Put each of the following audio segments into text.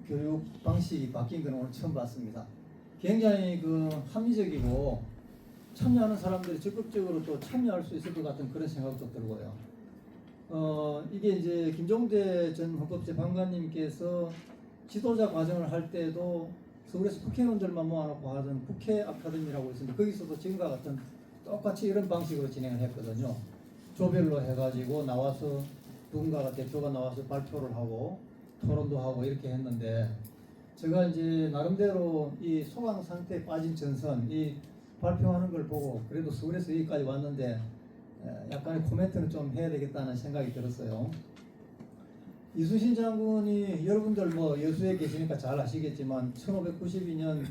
교육 방식이 바뀐 건 오늘 처음 봤습니다. 굉장히 합리적이고 참여하는 사람들이 적극적으로 또 참여할 수 있을 것 같은 그런 생각도 들고요. 이게 이제 김종대 전 헌법재판관님께서 지도자 과정을 할 때도 서울에서 국회의원들만 모아놓고 하던 국회 아카데미라고 있습니다. 거기서도 지금과 같은 똑같이 이런 방식으로 진행을 했거든요. 조별로 해가지고 나와서 누군가가 대표가 나와서 발표를 하고 토론도 하고 이렇게 했는데, 제가 이제 나름대로 이 소강 상태에 빠진 전선 이 발표하는 걸 보고 그래도 서울에서 여기까지 왔는데 약간의 코멘트는 좀 해야 되겠다는 생각이 들었어요. 이순신 장군이, 여러분들 뭐 여수에 계시니까 잘 아시겠지만 1592년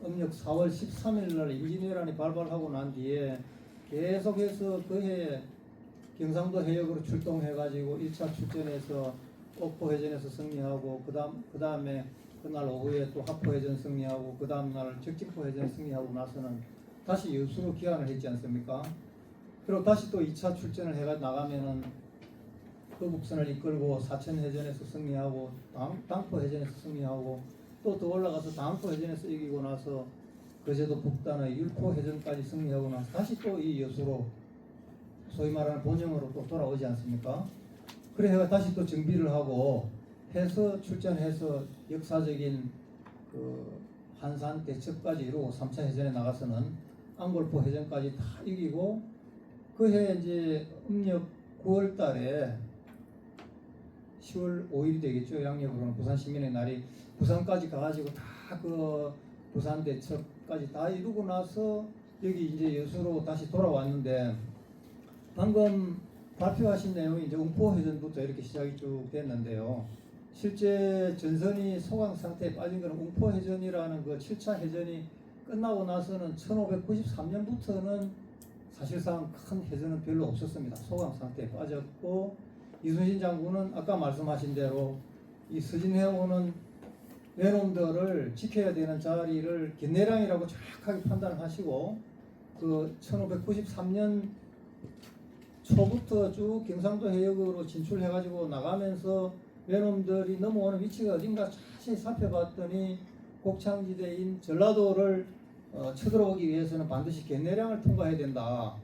음력 4월 13일 날 임진왜란이 발발하고 난 뒤에 계속해서 그해 경상도 해역으로 출동해가지고 1차 출전해서 옥포해전에서 승리하고 그 다음에 그날 오후에 또 합포해전 승리하고 그 다음날 적진포해전 승리하고 나서는 다시 여수로 귀환을 했지 않습니까? 그리고 다시 또 2차 출전을 해가 나가면은 거북선을 이끌고 사천해전에서 승리하고 당포해전에서 승리하고 또 더 올라가서 당포해전에서 이기고 나서 거제도 북단의 율포해전까지 승리하고 나서 다시 또 이 여수로 소위 말하는 본영으로 또 돌아오지 않습니까? 그래 해가 다시 또 정비를 하고 해서 출전해서 역사적인 한산 대첩까지 이루고 3차 해전에 나가서는 안골포 해전까지 다 이기고 그해 이제 음력 9월 달에 10월 5일이 되겠죠. 양력으로는 부산 시민의 날이 부산까지 가가지고 다 부산 대첩까지 다 이루고 나서 여기 이제 여수로 다시 돌아왔는데, 방금 발표하신 내용이 이제 웅포해전부터 이렇게 시작이 쭉 됐는데요. 실제 전선이 소강 상태에 빠진 것은 웅포해전이라는 그 7차 해전이 끝나고 나서는 1593년부터는 사실상 큰 해전은 별로 없었습니다. 소강 상태에 빠졌고, 이순신 장군은 아까 말씀하신 대로 이 서진해 오는 외놈들을 지켜야 되는 자리를 견내량이라고 정확하게 판단을 하시고, 그 1593년 초부터 쭉 경상도 해역으로 진출해가지고 나가면서 외놈들이 넘어오는 위치가 어딘가 자세히 살펴봤더니 곡창지대인 전라도를 쳐들어오기 위해서는 반드시 견내량을 통과해야 된다.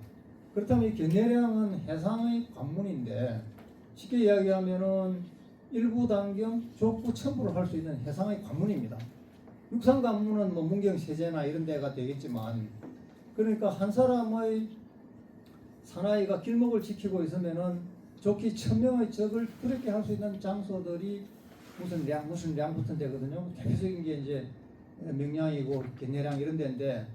그렇다면 이 견내량은 해상의 관문인데, 쉽게 이야기하면은 일부 단경, 족부, 첨부를 할 수 있는 해상의 관문입니다. 육상 관문은 뭐 문경, 세제나 이런 데가 되겠지만, 그러니까 한 사람의 사나이가 길목을 지키고 있으면은 좋기 1000명의 적을 두렵게 할 수 있는 장소들이 무슨 량 붙은 데거든요. 대표적인 게 이제 명량이고 견내량 이런 데인데,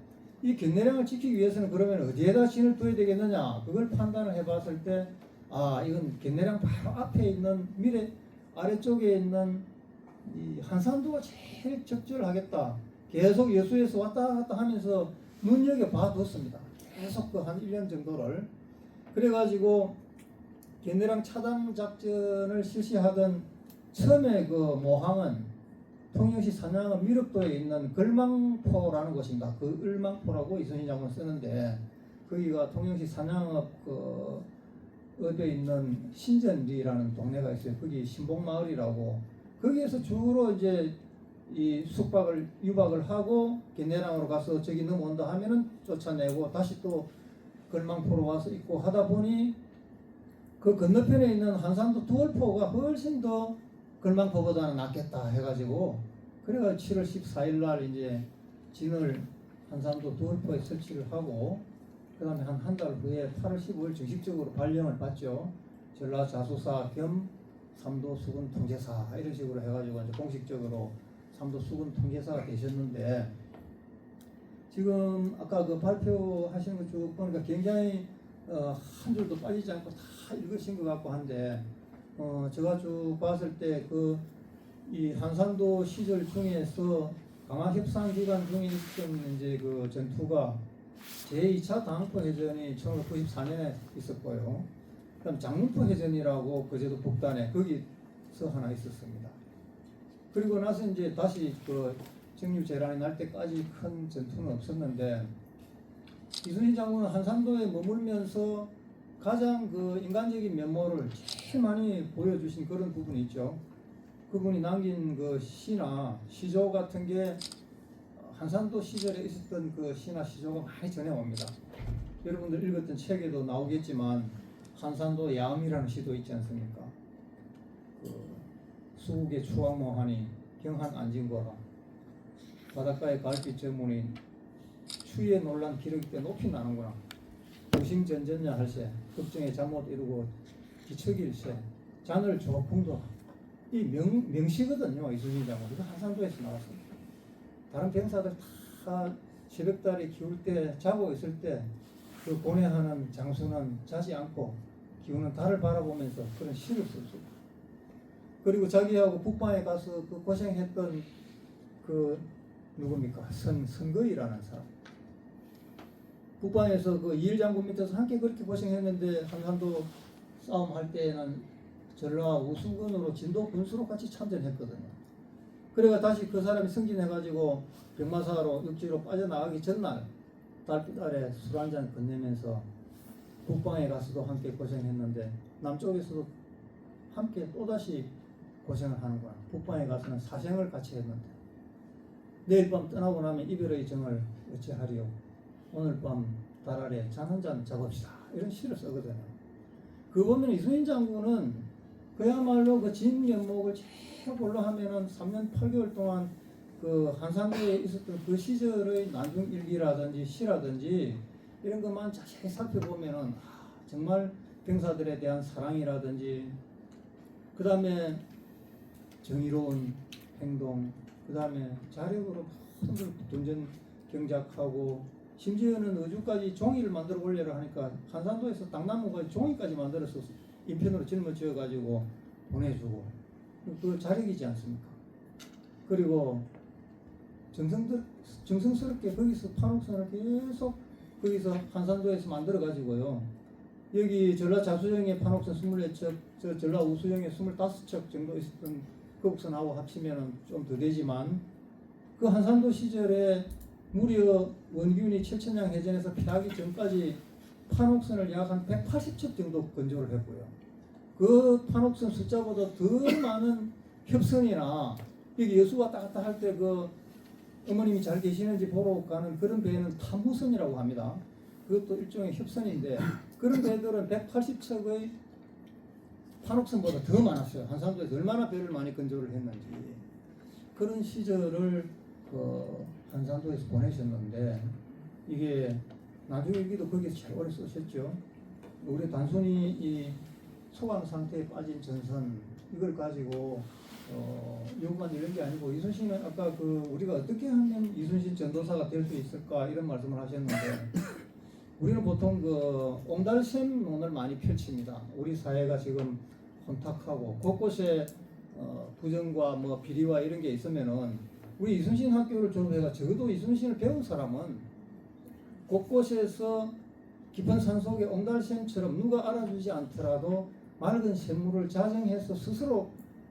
이 견내량을 지키기 위해서는 그러면 어디에다 진을 둬야 되겠느냐, 그걸 판단을 해봤을 때 이건 견내량 바로 앞에 있는 미래 아래쪽에 있는 이 한산도가 제일 적절하겠다. 계속 여수에서 왔다 갔다 하면서 눈여겨봐뒀습니다. 계속 한 1년 정도를. 그래가지고 견내량 차단 작전을 실시하던 처음에 그 모항은 통영시 산양읍 미륵도에 있는 걸망포라는 곳입니다. 그 을망포라고 이순신 장군 쓰는데, 거기가 통영시 산양읍 읍에 있는 신전리라는 동네가 있어요. 거기 신봉마을이라고. 거기에서 주로 이제 이 유박을 하고 견내량으로 가서 저기 넘어온다 하면은 쫓아내고 다시 또 걸망포로 와서 있고 하다 보니 그 건너편에 있는 한산도 두월포가 훨씬 더 걸망포보다는 낫겠다 해가지고, 그래가지고 7월 14일 날 이제 진을 한산도 두월포에 설치를 하고, 그 다음에 한 달 후에 8월 15일 정식적으로 발령을 받죠. 전라자수사 겸 삼도 수군 통제사 이런 식으로 해가지고 이제 공식적으로 삼도 수군 통제사가 되셨는데, 지금 아까 그 발표하시는 거 쭉 보니까 굉장히 한 줄도 빠지지 않고 다 읽으신 것 같고 한데, 제가 쭉 봤을 때 이 한산도 시절 중에서 강화 협상 기간 중에 있던 이제 그 전투가 제2차 당포 해전이 1994년에 있었고요. 그다음 장문포 해전이라고 거제도 북단에 거기서 하나 있었습니다. 그리고 나서 이제 다시 정유 재란이 날 때까지 큰 전투는 없었는데, 이순신 장군은 한산도에 머물면서 가장 인간적인 면모를 제일 많이 보여주신 그런 부분이 있죠. 그분이 남긴 그 시나 시조 같은 게 한산도 시절에 있었던 그 시나 시조가 많이 전해옵니다. 여러분들 읽었던 책에도 나오겠지만 한산도 야음이라는 시도 있지 않습니까? 그 수국의 추왕모하니 경한 안진거라 바닷가의 가을빛 저문이 추위에 놀란 기러기 때 높이 나는구나. 도심전전야 할세 걱정에 잠 못 이루고 기척일세 잔을 조풍도 이 명시거든요. 이순신 장군 이거 한산도에서 나왔습니다. 다른 병사들 다 새벽달이 기울 때 자고 있을 때 그 고뇌하는 장수는 자지 않고 기우는 달을 바라보면서 그런 시를 썼습니다. 그리고 자기하고 북방에 가서 그 고생했던 그 누굽니까? 선거이라는 사람. 북방에서 그 이일 장군 밑에서 함께 그렇게 고생했는데 한산도 싸움할 때에는 전라 우수군으로 진도 군수로 같이 참전했거든요. 그래가 다시 그 사람이 승진해가지고 병마사로 육지로 빠져나가기 전날 달빛 아래 술 한잔 건네면서 북방에 가서도 함께 고생했는데 남쪽에서도 함께 또다시 고생을 하는구나. 북방에 가서는 사생을 같이 했는데 내일 밤 떠나고 나면 이별의 정을 어찌하리요. 오늘 밤 달 아래 잔 한 잔 잡읍시다. 이런 시를 쓰거든요. 그 보면 이순신 장군은 그야말로 그 진면목을 제일 볼로 하면은 3년 8개월 동안 그 한산도에 있었던 그 시절의 난중일기라든지 시라든지 이런 것만 자세히 살펴보면은 정말 병사들에 대한 사랑이라든지 그 다음에 정의로운 행동 그 다음에 자력으로 모든 돈전 경작하고 심지어는 어주까지 종이를 만들어 올려라 하니까 한산도에서 당나무가 종이까지 만들어서 인편으로 짊어지어 가지고 보내주고 그 자력이지 않습니까? 그리고 정성스럽게 거기서 판옥선을 계속 거기서 한산도에서 만들어 가지고요. 여기 전라 자수정의 판옥선 24척, 저 전라 우수정의 25척 정도 있었던 거북선하고 합치면 좀 더 되지만 그 한산도 시절에 무려 원균이 칠천량 해전에서 피하기 전까지 판옥선을 약 한 180척 정도 건조를 했고요. 그 판옥선 숫자보다 더 많은 협선이나 여기 여수 왔다 갔다 할 때 그 어머님이 잘 계시는지 보러 가는 그런 배는 탐구선이라고 합니다. 그것도 일종의 협선인데 그런 배들은 180척의 판옥선보다 더 많았어요. 한산도에서 얼마나 배를 많이 건조를 했는지 그런 시절을 한산도에서 보내셨는데 이게 나중에 여기도 거기서 제일 오래 쓰셨죠. 우리 단순히 이 소강 상태에 빠진 전선 이걸 가지고 요구만 이런 게 아니고 이순신은 아까 그 우리가 어떻게 하면 이순신 전도사가 될 수 있을까 이런 말씀을 하셨는데 우리는 보통 그 옹달샘론을 많이 펼칩니다. 우리 사회가 지금 혼탁하고 곳곳에 부정과 뭐 비리와 이런 게 있으면은 우리 이순신 학교를 졸업해가 적어도 이순신을 배운 사람은 곳곳에서 깊은 산속의 옹달샘처럼 누가 알아주지 않더라도 맑은 샘물을 자정해서 스스로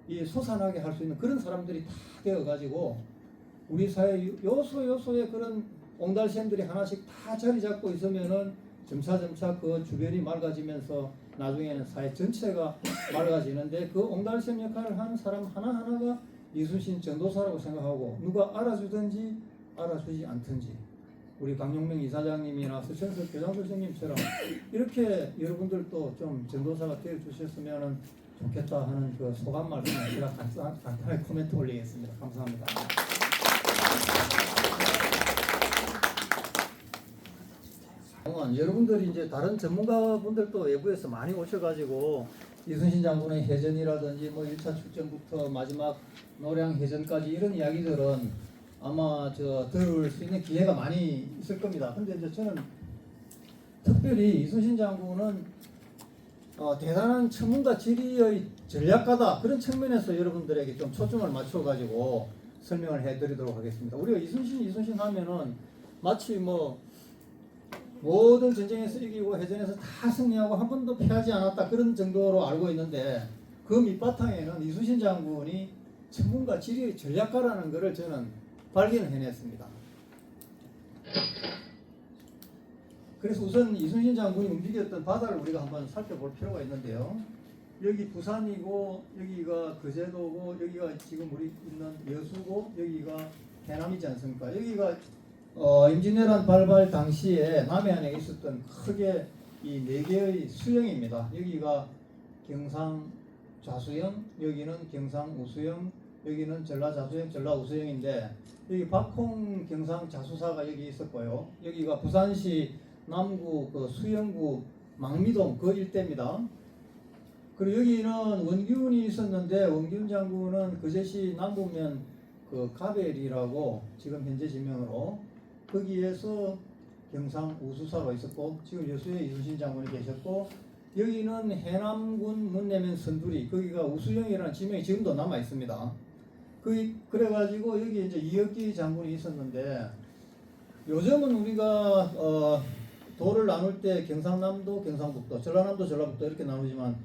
이 솟아나게 할 수 있는 그런 사람들이 다 되어가지고 우리 사회 요소요소에 그런 옹달샘들이 하나씩 다 자리 잡고 있으면은 점차점차 그 주변이 맑아지면서 나중에는 사회 전체가 맑아지는데 그 옹달샘 역할을 하는 사람 하나하나가 이순신 전도사라고 생각하고 누가 알아주든지 알아주지 않든지 우리 강용명 이사장님이나 서천석 교장 선생님처럼 이렇게 여러분들도 좀 전도사가 되어 주셨으면 좋겠다 하는 그 소감 말씀을 제가 간단하게 코멘트 올리겠습니다. 감사합니다. 여러분들이 이제 다른 전문가분들도 외부에서 많이 오셔가지고 이순신 장군의 해전이라든지 뭐 1차 출전부터 마지막 노량 해전까지 이런 이야기들은 아마 들을 수 있는 기회가 많이 있을 겁니다. 근데 이제 저는 특별히 이순신 장군은 대단한 천문가 지리의 전략가다 그런 측면에서 여러분들에게 좀 초점을 맞춰가지고 설명을 해드리도록 하겠습니다. 우리가 이순신 하면은 마치 뭐 모든 전쟁에서 이기고 해전에서 다 승리하고 한 번도 패하지 않았다 그런 정도로 알고 있는데 그 밑바탕에는 이순신 장군이 천문가 지리의 전략가라는 것을 저는 발견을 해냈습니다. 그래서 우선 이순신 장군이 움직였던 바다를 우리가 한번 살펴볼 필요가 있는데요. 여기 부산이고 여기가 거제도고 여기가 지금 우리 있는 여수고 여기가 해남이지 않습니까? 여기가 임진왜란 발발 당시에 남해안에 있었던 크게 이 네 개의 수영입니다. 여기가 경상 좌수영, 여기는 경상 우수영, 여기는 전라 좌수영, 전라 우수영인데 여기 박홍 경상 자수사가 여기 있었고요. 여기가 부산시 남구 그 수영구 망미동 그 일대입니다. 그리고 여기는 원균이 있었는데 원균 장군은 거제시 남부면 그 가벨이라고 지금 현재 지명으로 거기에서 경상 우수사로 있었고 지금 여수에 이순신 장군이 계셨고 여기는 해남군 문내면 선두리 거기가 우수영이라는 지명이 지금도 남아 있습니다. 그래가지고 여기 이제 이혁기 장군이 있었는데 요즘은 우리가 도를 나눌 때 경상남도, 경상북도, 전라남도, 전라북도 이렇게 나누지만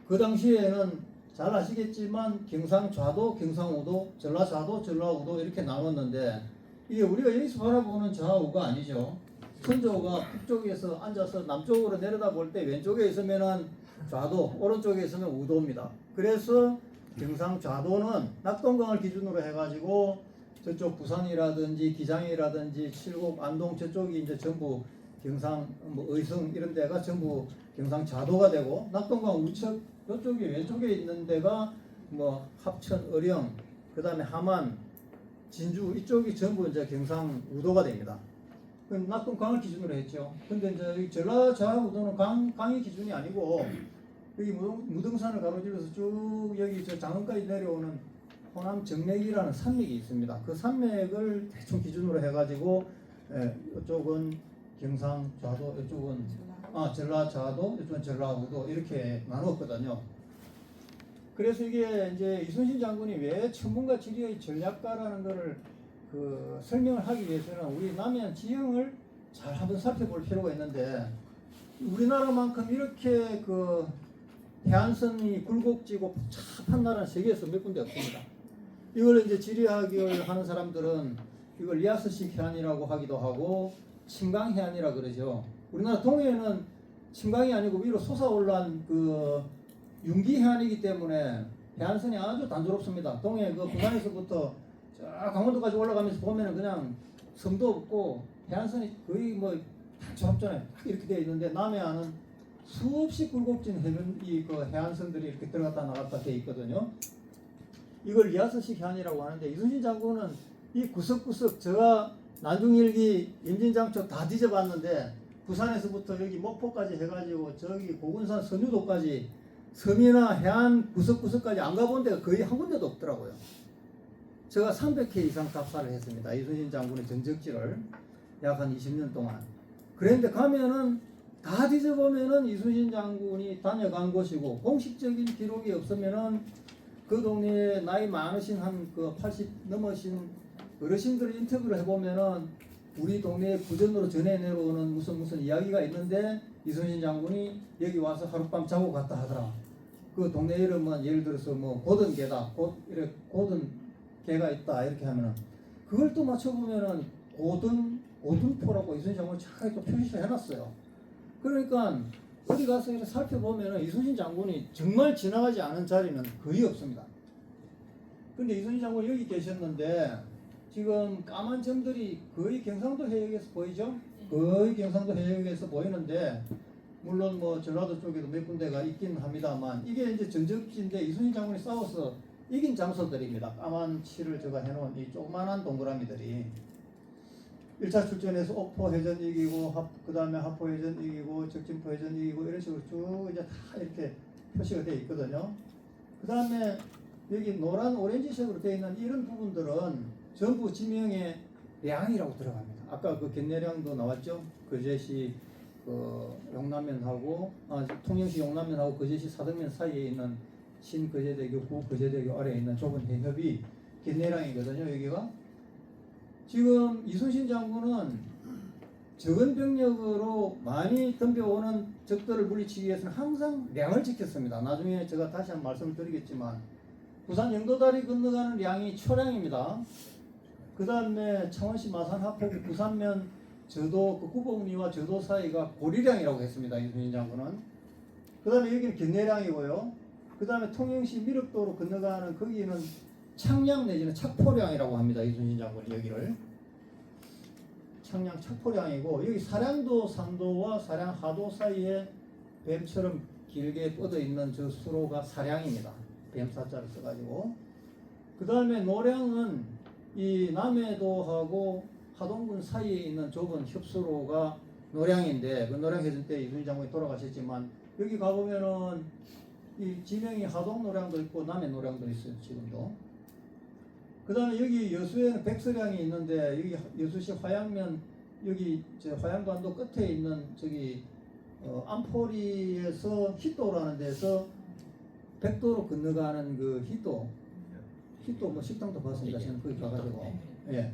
그 당시에는 잘 아시겠지만 경상좌도, 경상우도, 전라좌도, 전라우도 이렇게 나눴는데 이게 우리가 여기서 바라보는 좌우가 아니죠. 선조가 북쪽에서 앉아서 남쪽으로 내려다볼 때 왼쪽에 있으면은 좌도, 오른쪽에 있으면 우도입니다. 그래서 경상좌도는 낙동강을 기준으로 해가지고 저쪽 부산이라든지 기장이라든지 칠곡, 안동 저쪽이 이제 전부 경상 뭐 의성 이런 데가 전부 경상좌도가 되고 낙동강 우측 이쪽이 왼쪽에 있는 데가 뭐 합천, 의령, 그다음에 함안, 진주 이쪽이 전부 이제 경상우도가 됩니다. 낙동강을 기준으로 했죠. 근데 이제 전라좌우도는 강이 기준이 아니고 여기 무등산을 가로질러서 쭉 여기 저 장흥까지 내려오는 호남 정맥이라는 산맥이 있습니다. 그 산맥을 대충 기준으로 해가지고 이쪽은 경상좌도, 이쪽은 전라좌도, 이쪽은 전라우도 이렇게 나눴거든요. 그래서 이게 이제 이순신 장군이 왜 천문과 지리의 전략가라는 것을 설명을 하기 위해서는 우리 남해안 지형을 잘 한번 살펴볼 필요가 있는데 우리나라만큼 이렇게 해안선이 굴곡지고 복잡한 나라는 세계에서 몇 군데 없습니다. 이걸 이제 지리학을 하는 사람들은 이걸 리아스식 해안이라고 하기도 하고 침강해안이라 그러죠. 우리나라 동해는 침강이 아니고 위로 솟아올란 융기해안이기 때문에 해안선이 아주 단조롭습니다. 동해 부산에서부터 저 강원도까지 올라가면서 보면은 그냥 섬도 없고 해안선이 거의 뭐 단조롭잖아요. 이렇게 되어 있는데 남해안은 수없이 굴곡진 해안선들이 이렇게 들어갔다 나갔다 되어 있거든요. 이걸 리아스식 해안이라고 하는데 이순신 장군은 이 구석구석 제가 난중일기 임진장초 다 뒤져봤는데 부산에서부터 여기 목포까지 해가지고 저기 고군산 선유도까지 섬이나 해안 구석구석까지 안 가본 데가 거의 한 군데도 없더라고요. 제가 300회 이상 답사를 했습니다. 이순신 장군의 전적지를 약 한 20년 동안. 그런데 가면은 다 뒤져보면은 이순신 장군이 다녀간 곳이고 공식적인 기록이 없으면은 그 동네에 나이 많으신 80 넘으신 어르신들 인터뷰를 해보면은 우리 동네에 구전으로 전해 내려오는 무슨 이야기가 있는데 이순신 장군이 여기 와서 하룻밤 자고 갔다 하더라. 그 동네 이름은 예를 들어서 뭐 고든개다, 이렇게 고든개가 있다 이렇게 하면은 그걸 또 맞춰보면은 고든포라고 이순신 장군이 착하게 또 표시를 해놨어요. 그러니까 어디 가서 이렇게 살펴보면은 이순신 장군이 정말 지나가지 않은 자리는 거의 없습니다. 근데 이순신 장군이 여기 계셨는데 지금 까만 점들이 거의 경상도 해역에서 보이죠? 거의 경상도 해역에서 보이는데 물론 뭐 전라도 쪽에도 몇 군데가 있긴 합니다만 이게 이제 전적지인데 이순신 장군이 싸워서 이긴 장소들입니다. 까만 칠을 제가 해놓은 이 조그만한 동그라미들이 1차 출전에서 옥포해전 이기고 그 다음에 하포해전 이기고 적진포해전 이기고 이런 식으로 쭉 이제 다 이렇게 표시가 되어 있거든요. 그 다음에 여기 노란 오렌지색으로 되어 있는 이런 부분들은 전부 지명에 량이라고 들어갑니다. 아까 견내량도 나왔죠. 거제시 용남면하고 통영시 용남면하고 거제시 사등면 사이에 있는 신거제대교, 구거제대교 아래에 있는 좁은 해협이 견내량이거든요. 여기가 지금 이순신 장군은 적은 병력으로 많이 덤벼오는 적들을 물리치기 위해서는 항상 량을 지켰습니다. 나중에 제가 다시 한번 말씀을 드리겠지만 부산 영도다리 건너가는 량이 초량입니다. 그 다음에 창원시 마산 하포구 부산면 저도 구봉리와 저도 사이가 고리량이라고 했습니다. 이순신 장군은. 그 다음에 여기는 견내량이고요. 그 다음에 통영시 미륵도로 건너가는 거기는 창량 내지는 착포량이라고 합니다. 이순신 장군이 여기를 창량 착포량이고, 여기 사량도 상도와 사량 하도 사이에 뱀처럼 길게 뻗어 있는 저 수로가 사량입니다. 뱀사자를 써가지고. 그 다음에 노량은 이 남해도하고 하동군 사이에 있는 좁은 협수로가 노량인데, 그 노량해전 때 이순신 장군이 돌아가셨지만 여기 가보면은 이 지명이 하동 노량도 있고 남해 노량도 있어요, 지금도. 그 다음에 여기 여수에는 백서량이 있는데, 여기 여수시 화양면, 여기 저 화양반도 끝에 있는 저기 안포리에서 희도라는 데서 백도로 건너가는 그 희도 뭐 식당도 봤습니다. 저는 거기 가가지고. 예.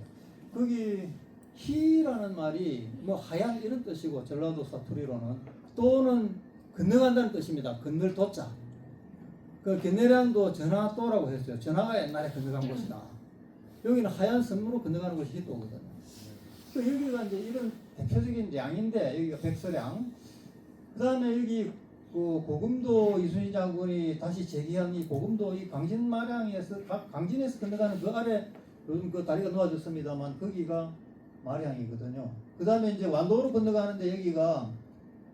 거기 희라는 말이 뭐 하양 이런 뜻이고, 전라도 사투리로는 또는 건너간다는 뜻입니다. 건널 도자. 그 견내량도 전하도라고 했어요. 전하가 옛날에 건너간 곳이다. 여기는 하얀 선무로 건너가는 곳이 희도거든요. 그 여기가 이제 이런 대표적인 량인데, 여기가 백서량. 그 다음에 여기 그 고금도 이순신 장군이 다시 재기한 이 고금도 이 강진마량에서 강진에서 건너가는 그 아래 요즘 그 다리가 놓아졌습니다만 거기가 마량이거든요. 그 다음에 이제 완도로 건너가는데 여기가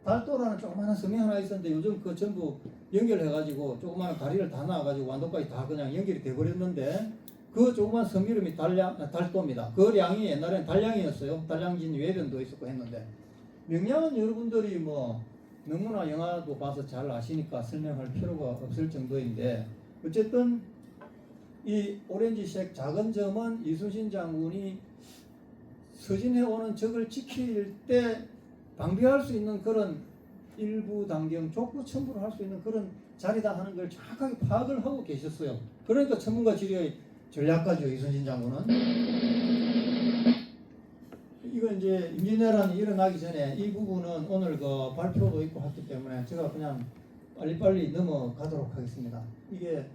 달도라는 조그마한 섬이 하나 있었는데 요즘 그 전부 연결해가지고 조그마한 다리를 다 놔가지고 완도까지 다 그냥 연결이 돼버렸는데, 그 조그만 섬 이름이 달도입니다. 그 량이 옛날엔 달량이었어요. 달량진 외변도 있었고 했는데, 명량은 여러분들이 뭐 너무나 영화도 봐서 잘 아시니까 설명할 필요가 없을 정도인데, 어쨌든 이 오렌지색 작은 점은 이순신 장군이 서진해 오는 적을 지킬 때 방비할 수 있는 그런 일부 단경 족구 첨부를 할 수 있는 그런 자리다 하는 걸 정확하게 파악을 하고 계셨어요. 그러니까 천문과 지리의 전략가죠, 이순신 장군은. 이거 이제 임진왜란이 일어나기 전에 이 부분은 오늘 그 발표도 있고 했기 때문에 제가 그냥 빨리빨리 넘어가도록 하겠습니다. 이게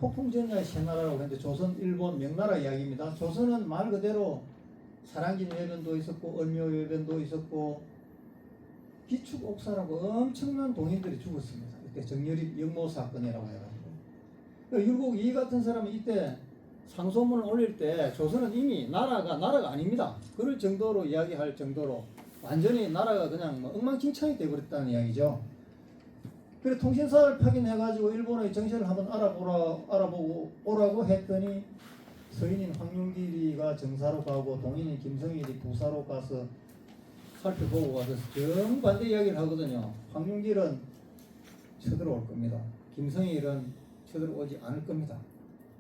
폭풍전야의 세 나라라고 했는데 조선, 일본, 명나라 이야기입니다. 조선은 말 그대로 사랑진 외변도 있었고 을묘 외변도 있었고 기축옥사라고 엄청난 동인들이 죽었습니다. 이때 정열입 영모 사건이라고 해가지고. 율곡 이 같은 사람이 이때 상소문을 올릴 때 조선은 이미 나라가 아닙니다. 그럴 정도로 이야기할 정도로 완전히 나라가 그냥 뭐 엉망진창이 되어버렸다는 이야기죠. 그래 통신사를 파견해가지고 일본의 정세를 한번 알아보고 오라고 했더니 서인인 황룡길이가 정사로 가고 동인인 김성일이 부사로 가서 살펴보고 가서 정반대 이야기를 하거든요. 황룡길은 쳐들어올 겁니다. 김성일은 쳐들어오지 않을 겁니다.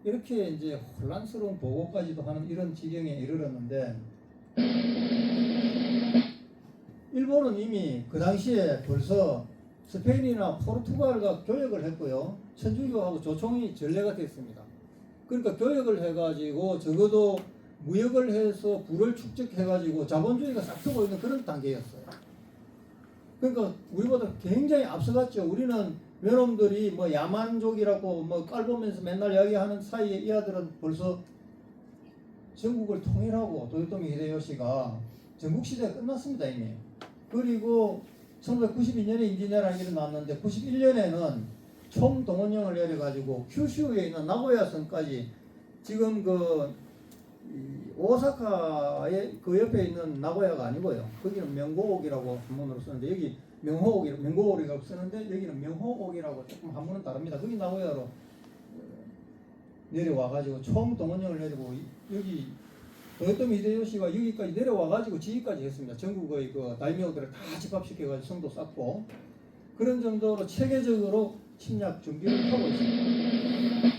이렇게 이제 혼란스러운 보고까지도 하는 이런 지경에 이르렀는데, 일본은 이미 그 당시에 벌써 스페인이나 포르투갈과 교역을 했고요. 천주교하고 조총이 전례가 됐습니다. 그러니까 교역을 해가지고 적어도 무역을 해서 부를 축적해가지고 자본주의가 싹 트고 있는 그런 단계였어요. 그러니까 우리보다 굉장히 앞서갔죠. 우리는 외놈들이 뭐 야만족이라고 뭐 깔보면서 맨날 이야기하는 사이에 이 아들은 벌써 전국을 통일하고 도요토미 히데요시가 전국시대가 끝났습니다 이미. 그리고 1992년에 임진왜란이 일어났는데 91년에는 총동원령을 내려가지고 큐슈에 있는 나고야성까지, 지금 그 오사카의 그 옆에 있는 나고야가 아니고요. 거기는 명고옥이라고 한문으로 쓰는데 여기 명고옥이라고 쓰는데 여기는 명호옥이라고 조금 한문은 다릅니다. 거기 나고야로 내려와가지고 총동원령을 내리고 여기 도요토미 히데요시가 여기까지 내려와가지고 지휘까지 했습니다. 전국의 그 다이묘들을 다 집합시켜가지고 성도 쌓고 그런 정도로 체계적으로 침략 준비를 하고 있습니다.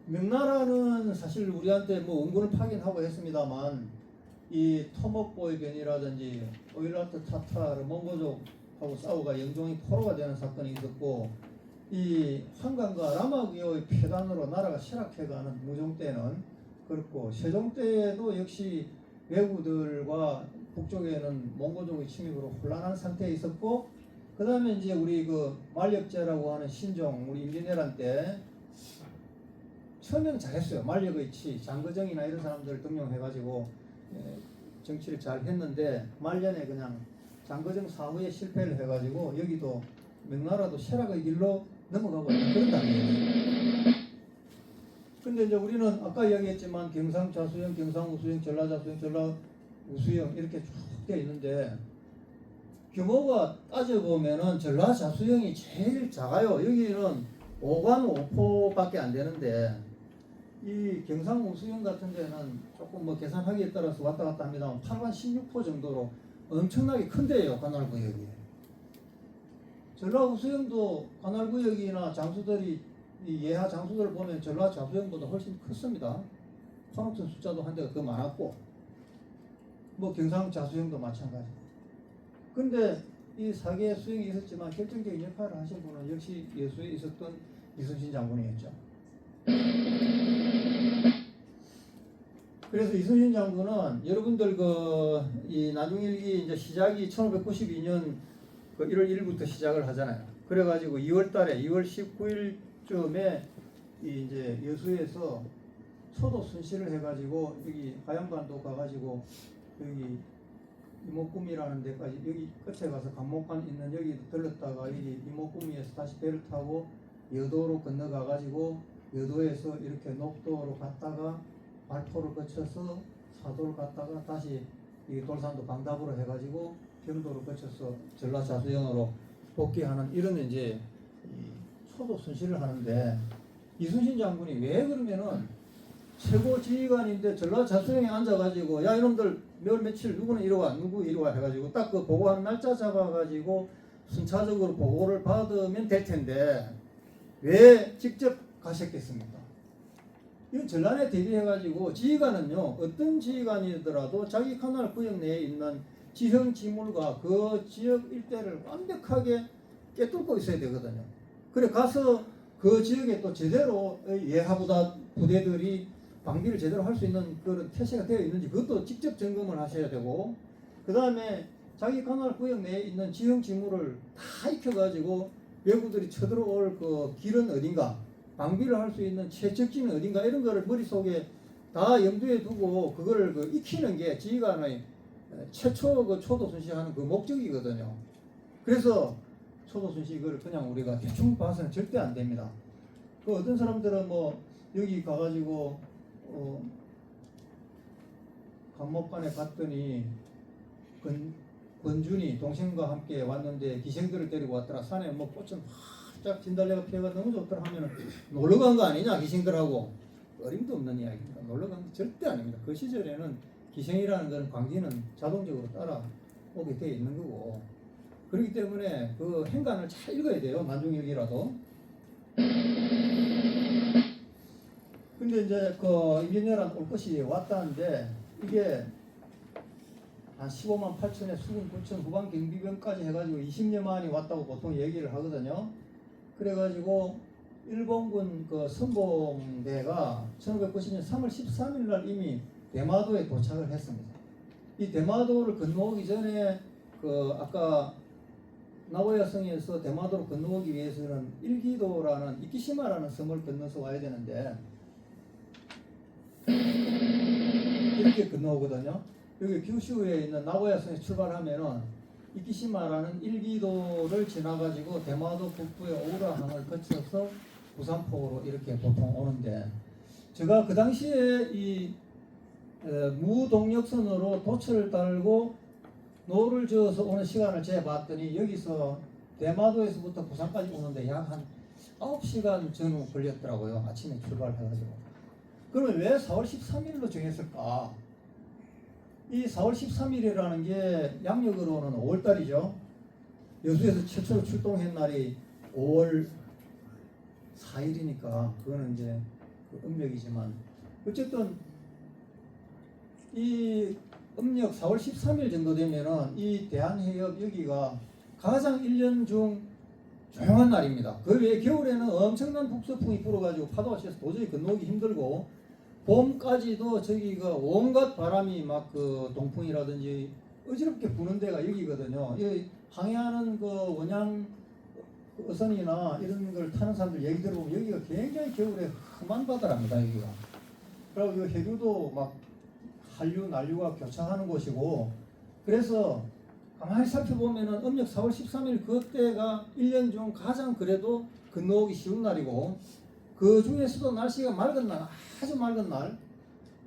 명나라는 사실 우리한테 뭐 원군을 파견하고 했습니다만 이 토목보의 변이라든지 오일라트 타타르 몽고족하고 싸우가 영종이 포로가 되는 사건이 있었고, 이 한강과 라마기의 폐단으로 나라가 실학해가는 무종 때는 그렇고, 세종 때도 역시 왜구들과 북쪽에는 몽고족의 침입으로 혼란한 상태에 있었고, 그 다음에 이제 우리 그 만력제라고 하는 신종, 우리 임진왜란 때 처음에는 잘했어요. 만력의 치, 장거정이나 이런 사람들을 등용해가지고 정치를 잘 했는데 말년에 그냥 장거정 사후에 실패를 해가지고 여기도 명나라도 쇠락의 길로 넘어가고 있는 그런 단계예요. 근데 이제 우리는 아까 이야기했지만 경상자수형, 경상우수형, 전라자수형, 전라우수형 이렇게 쭉 되어 있는데 규모가 따져보면은 전라자수형이 제일 작아요. 여기는 5관 5포밖에 안 되는데 이 경상우수형 같은 데는 조금 뭐 계산하기에 따라서 왔다 갔다 합니다만 8관 16포 정도로 엄청나게 큰데요, 관할구역이. 전라우수형도 관할구역이나 장수들이 이 예하 장수들을 보면 전라자수형보다 훨씬 컸습니다. 관옥선 숫자도 한 대가 더 많았고 뭐 경상자수형도 마찬가지. 근데 이 4개의 수형이 있었지만 결정적인 역할을 하신 분은 역시 여수에 있었던 이순신 장군이었죠. 그래서 이순신 장군은 여러분들 이 나중일기 이제 시작이 1592년 1월 1일부터 시작을 하잖아요. 그래가지고 2월 달에 2월 19일쯤에 이제 여수에서 초도 순시를 해가지고 여기 하양반도 가가지고 여기 이목구미라는 데까지 여기 끝에 가서 간목간 있는 여기 들렀다가 여기 이목구미에서 다시 배를 타고 여도로 건너가가지고 여도에서 이렇게 녹도로 갔다가 발포를 거쳐서 사도를 갔다가 다시 이 돌산도 방답으로 해가지고 경도를 거쳐서 전라자수형으로 복귀하는 이런 이제 초도 순시를 하는데 이순신 장군이 왜 그러면은 최고 지휘관인데 전라자수형에 앉아가지고 야 이놈들 몇 며칠 누구는 이리 와 누구 이리 와 해가지고 딱 그 보고하는 날짜 잡아가지고 순차적으로 보고를 받으면 될 텐데 왜 직접 가셨겠습니까? 이건 전란에 대비해가지고 지휘관은요 어떤 지휘관이더라도 자기 관할 구역 내에 있는 지형 지물과 그 지역 일대를 완벽하게 꿰뚫고 있어야 되거든요. 그래 가서 그 지역에 또 제대로 예하보다 부대들이 방비를 제대로 할 수 있는 그런 태세가 되어 있는지 그것도 직접 점검을 하셔야 되고 그 다음에 자기 관할 구역 내에 있는 지형 지물을 다 익혀가지고 외국들이 쳐들어올 그 길은 어딘가 방비를 할 수 있는 최적지는 어딘가 이런 거를 머릿속에 다 염두에 두고 그걸 익히는 게 지휘관의 최초 그 초도 순시하는 그 목적이거든요. 그래서 초도 순시 이거를 그냥 우리가 대충 봐서는 절대 안 됩니다. 그 어떤 사람들은 뭐 여기 가가지고 간목간에 갔더니 권준이 동생과 함께 왔는데 기생들을 데리고 왔더라. 산에 뭐 꽃은 활짝 진달래가 피어가 너무 좋더라 하면은 놀러 간 거 아니냐 기생들하고 어림도 없는 이야기입니다. 놀러 간 거 절대 아닙니다. 그 시절에는 기생이라는 건 광기는 자동적으로 따라오게 되어 있는 거고 그렇기 때문에 그 행간을 잘 읽어야 돼요. 만중일기라도. 근데 이제 그 임진왜란 올 것이 왔다는데 이게 한 15만 8천에 수군 9천 후방 경비병까지 해가지고 20여만이 왔다고 보통 얘기를 하거든요. 그래가지고 일본군 그 선봉대가 1590년 3월 13일 날 이미 대마도에 도착을 했습니다. 이 대마도를 건너오기 전에 그 아까 나고야성에서 대마도로 건너오기 위해서는 일기도라는 이키시마라는 섬을 건너서 와야 되는데 이렇게 건너오거든요. 여기 규슈에 있는 나고야성에 출발하면은 이키시마라는 일기도를 지나가지고 대마도 북부의 오우라항을 거쳐서 부산포로 이렇게 보통 오는데 제가 그 당시에 이 무동력선으로 돛을 달고 노를 저어서 오는 시간을 재봤더니 여기서 대마도에서부터 부산까지 오는데 약 한 9시간 전후 걸렸더라고요. 아침에 출발해가지고. 그러면 왜 4월 13일로 정했을까? 이 4월 13일이라는 게 양력으로는 5월달이죠. 여수에서 최초로 출동한 날이 5월 4일이니까 그거는 이제 그 음력이지만 어쨌든 이 음력 4월 13일 정도 되면은 이 대한해협 여기가 가장 1년 중 조용한 날입니다. 그 외에 겨울에는 엄청난 북서풍이 불어가지고 파도가 쳐서 도저히 건너오기 힘들고 봄까지도 저기가 온갖 바람이 막 그 동풍이라든지 어지럽게 부는 데가 여기거든요. 이 항해하는 그 원양 어선이나 이런 걸 타는 사람들 얘기 들어보면 여기가 굉장히 겨울에 험한 바다랍니다. 여기가. 그리고 이 해류도 막 한류, 난류가 교차하는 곳이고 그래서 가만히 살펴보면은 음력 4월 13일 그때가 1년 중 가장 그래도 건너오기 쉬운 날이고, 그 중에서도 날씨가 맑은 날, 아주 맑은 날,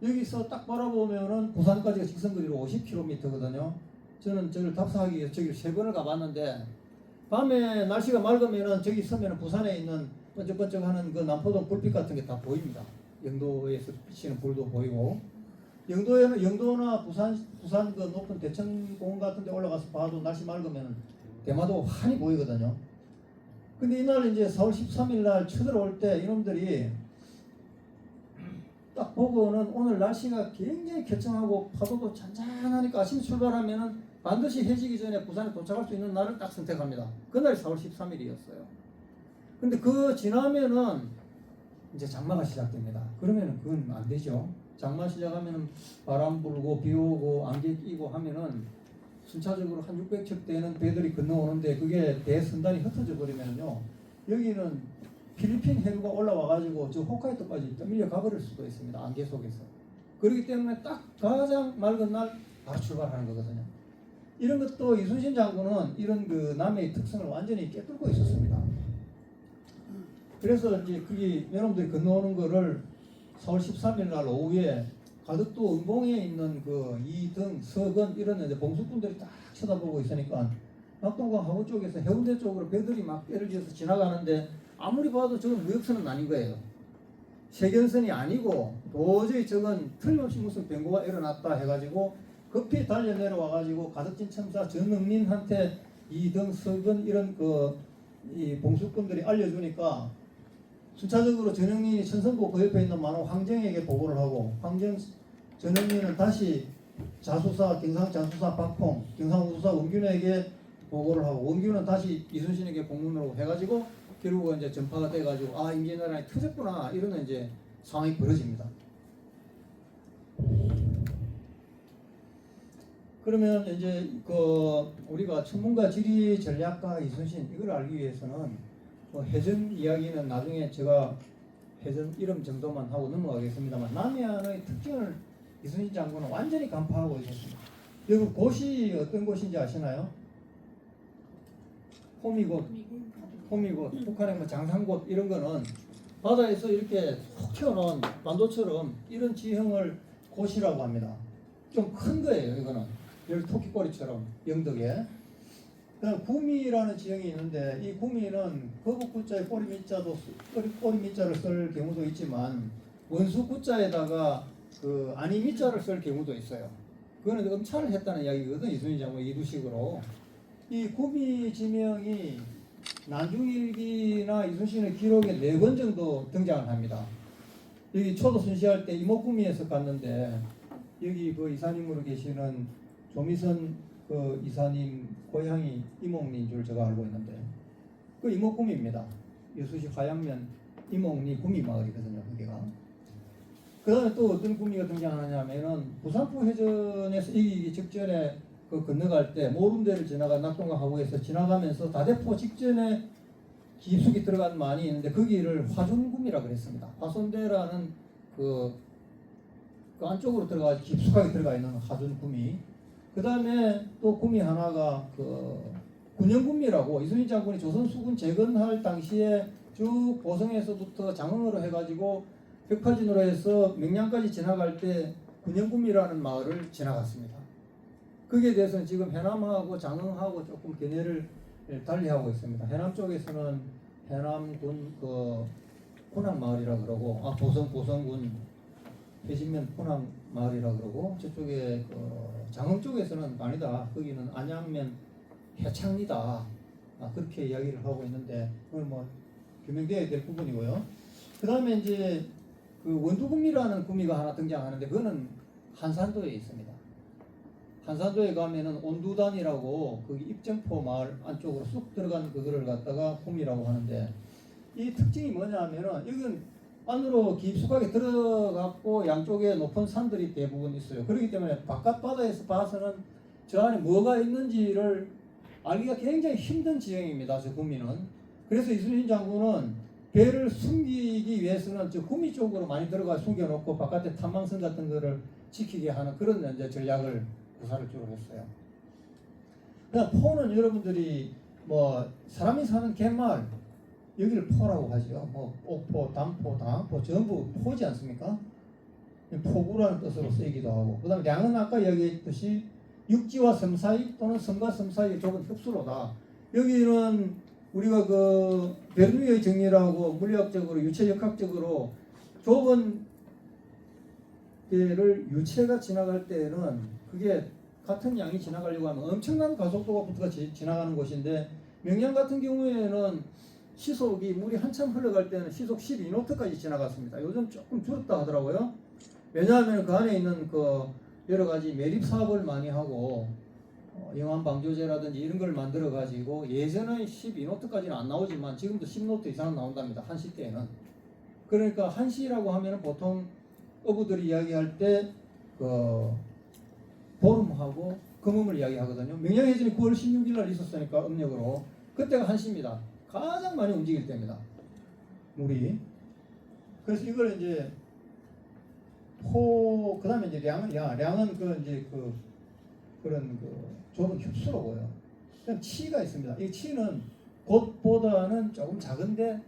여기서 딱 바라보면은 부산까지가 직선거리로 50km거든요. 저는 저를 답사하기 위해서 저기를 3번을 가봤는데, 밤에 날씨가 맑으면은 저기 서면은 부산에 있는 번쩍번쩍하는 그 남포동 불빛 같은 게 다 보입니다. 영도에서 비치는 불도 보이고, 영도나 부산 그 높은 대천공원 같은 데 올라가서 봐도 날씨 맑으면 대마도 환히 보이거든요. 근데 이날 이제 4월 13일 날 쳐들어올 때 이놈들이 딱 보고는 오늘 날씨가 굉장히 개청하고 파도도 잔잔하니까 아침에 출발하면은 반드시 해지기 전에 부산에 도착할 수 있는 날을 딱 선택합니다. 그날이 4월 13일이었어요. 근데 그 지나면은 이제 장마가 시작됩니다. 그러면은 그건 안 되죠. 장마 시작하면은 바람 불고 비 오고 안개 끼고 하면은 순차적으로 한 600척 되는 배들이 건너오는데 그게 배 선단이 흩어져 버리면요, 여기는 필리핀 해류가 올라와 가지고 저 홋카이도까지 떠밀려 가버릴 수도 있습니다. 안개 속에서. 그렇기 때문에 딱 가장 맑은 날 바로 출발하는 거거든요. 이런 것도 이순신 장군은 이런 그 남해의 특성을 완전히 깨뚫고 있었습니다. 그래서 이제 그게 여러분들이 건너오는 거를 4월 13일 날 오후에 가덕도 은봉에 있는 그 이등, 서건 이런 이제 봉수꾼들이 딱 쳐다보고 있으니까 낙동강 하구 쪽에서 해운대 쪽으로 배들이 막 때를 지어서 지나가는데 아무리 봐도 저건 무역선은 아닌 거예요. 세견선이 아니고 도저히 저건 틀림없이 무슨 변고가 일어났다 해가지고 급히 달려 내려와가지고 가덕진 첨사 전응민한테 이등, 서건 이런 이 봉수꾼들이 알려주니까 순차적으로 전영민이 천성고 그 옆에 있는 만호 황정에게 보고를 하고, 전영민은 다시 자수사 경상 자수사 박홍, 경상 우수사 원균에게 보고를 하고, 원균은 다시 이순신에게 공문으로 해가지고 결국은 이제 전파가 돼가지고 임진왜란이 터졌구나 이런 이제 상황이 벌어집니다. 그러면 이제 우리가 천문가 지리 전략가 이순신 이걸 알기 위해서는 해전 이야기는 나중에 제가 해전 이름 정도만 하고 넘어가겠습니다만, 남해안의 특징을 이순신 장군은 완전히 간파하고 있었습니다. 여기 곳이 어떤 곳인지 아시나요? 호미곶, 북한의 뭐 장산곶 이런 거는 바다에서 이렇게 속 튀어나온 반도처럼 이런 지형을 곳이라고 합니다. 좀 큰 거예요. 이거는 여기 토끼꼬리처럼 영덕에. 그다음 구미라는 지형이 있는데, 이 구미는 거북구자에 꼬리 밑자를 쓸 경우도 있지만 원수구자에다가 그 아니 밑자를 쓸 경우도 있어요. 그거는 엄차를 했다는 이야기거든. 이순신 장군 이두식으로. 이 구미 지명이 난중일기나 이순신의 기록에 4번 정도 등장을 합니다. 여기 초도 순시할 때 이목구미에서 갔는데, 여기 그 이사님으로 계시는 조미선 그 이사님 고향이 이목리인 줄 제가 알고 있는데, 그 이목구미입니다. 여수시 화양면 이목리 구미마을이거든요. 거기가. 그 다음에 또 어떤 구미가 등장하냐면은 부산포 해전에서 이기기 직전에 그 건너갈 때 모름대를 지나가 낙동강 하구에서 지나가면서 다대포 직전에 깊숙이 들어간 만이 있는데 거기를 화준구미라 그랬습니다. 화손대라는 그 안쪽으로 들어가 깊숙하게 들어가 있는 화준구미. 그 다음에 또 구미 하나가 군영구미라고, 이순신 장군이 조선 수군 재건할 당시에 쭉 보성에서부터 장흥으로 해가지고 백파진으로 해서 명량까지 지나갈 때 군영구미라는 마을을 지나갔습니다. 거기에 대해서는 지금 해남하고 장흥하고 조금 견해를 달리하고 있습니다. 해남 쪽에서는 해남군 포항마을이라 그러고, 보성군 해진면 포항마을이라 그러고, 저쪽에 장흥 쪽에서는 아니다, 거기는 안양면 해창리다, 그렇게 이야기를 하고 있는데, 그건 뭐 규명되어야 될 부분이고요. 그 다음에 이제 그 원두구미라는 구미가 하나 등장하는데, 그거는 한산도에 있습니다. 한산도에 가면은 온두단이라고 거기 입정포 마을 안쪽으로 쑥 들어간 그거를 갖다가 구미라고 하는데, 이 특징이 뭐냐면은 여기는 안으로 깊숙하게 들어갔고 양쪽에 높은 산들이 대부분 있어요. 그렇기 때문에 바깥 바다에서 봐서는 저 안에 뭐가 있는지를 알기가 굉장히 힘든 지형입니다. 저 구미는. 그래서 이순신 장군은 배를 숨기기 위해서는 저 구미 쪽으로 많이 들어가 숨겨놓고 바깥에 탐방선 같은 거를 지키게 하는 그런 이제 전략을 구사를 주로 했어요. 그냥 포는 여러분들이 뭐 사람이 사는 갯마을, 여기를 포라고 하죠. 뭐 옥포, 단포, 당포 전부 포지 않습니까? 포구라는 뜻으로 쓰이기도 하고, 그다음에 량은 아까 이야기했듯이 육지와 섬 사이 또는 섬과 섬 사이의 좁은 흡수로다. 여기는 우리가 그 베르누이의 정리라고 물리학적으로 유체역학적으로 좁은 데를 유체가 지나갈 때는 그게 같은 양이 지나가려고 하면 엄청난 가속도가 붙어가 지나가는 곳인데, 명량 같은 경우에는 시속이 물이 한참 흘러갈 때는 시속 12노트까지 지나갔습니다. 요즘 조금 줄었다 하더라고요. 왜냐하면 그 안에 있는 그 여러 가지 매립 사업을 많이 하고 영암 방조제라든지 이런 걸 만들어 가지고 예전에 12노트까지는 안 나오지만 지금도 10노트 이상 나온답니다. 한시 때에는. 그러니까 한시라고 하면은 보통 어부들이 이야기할 때 그 보름하고 금음을 이야기하거든요. 명량해전이 9월 16일 날 있었으니까 음력으로 그때가 한시입니다. 가장 많이 움직일 때입니다. 물이. 그래서 이걸 이제 그다음에 이제 량은 그 이제 그런 좁은 흡수로고요. 그냥 치가 있습니다. 이 치는 곳보다는 조금 작은데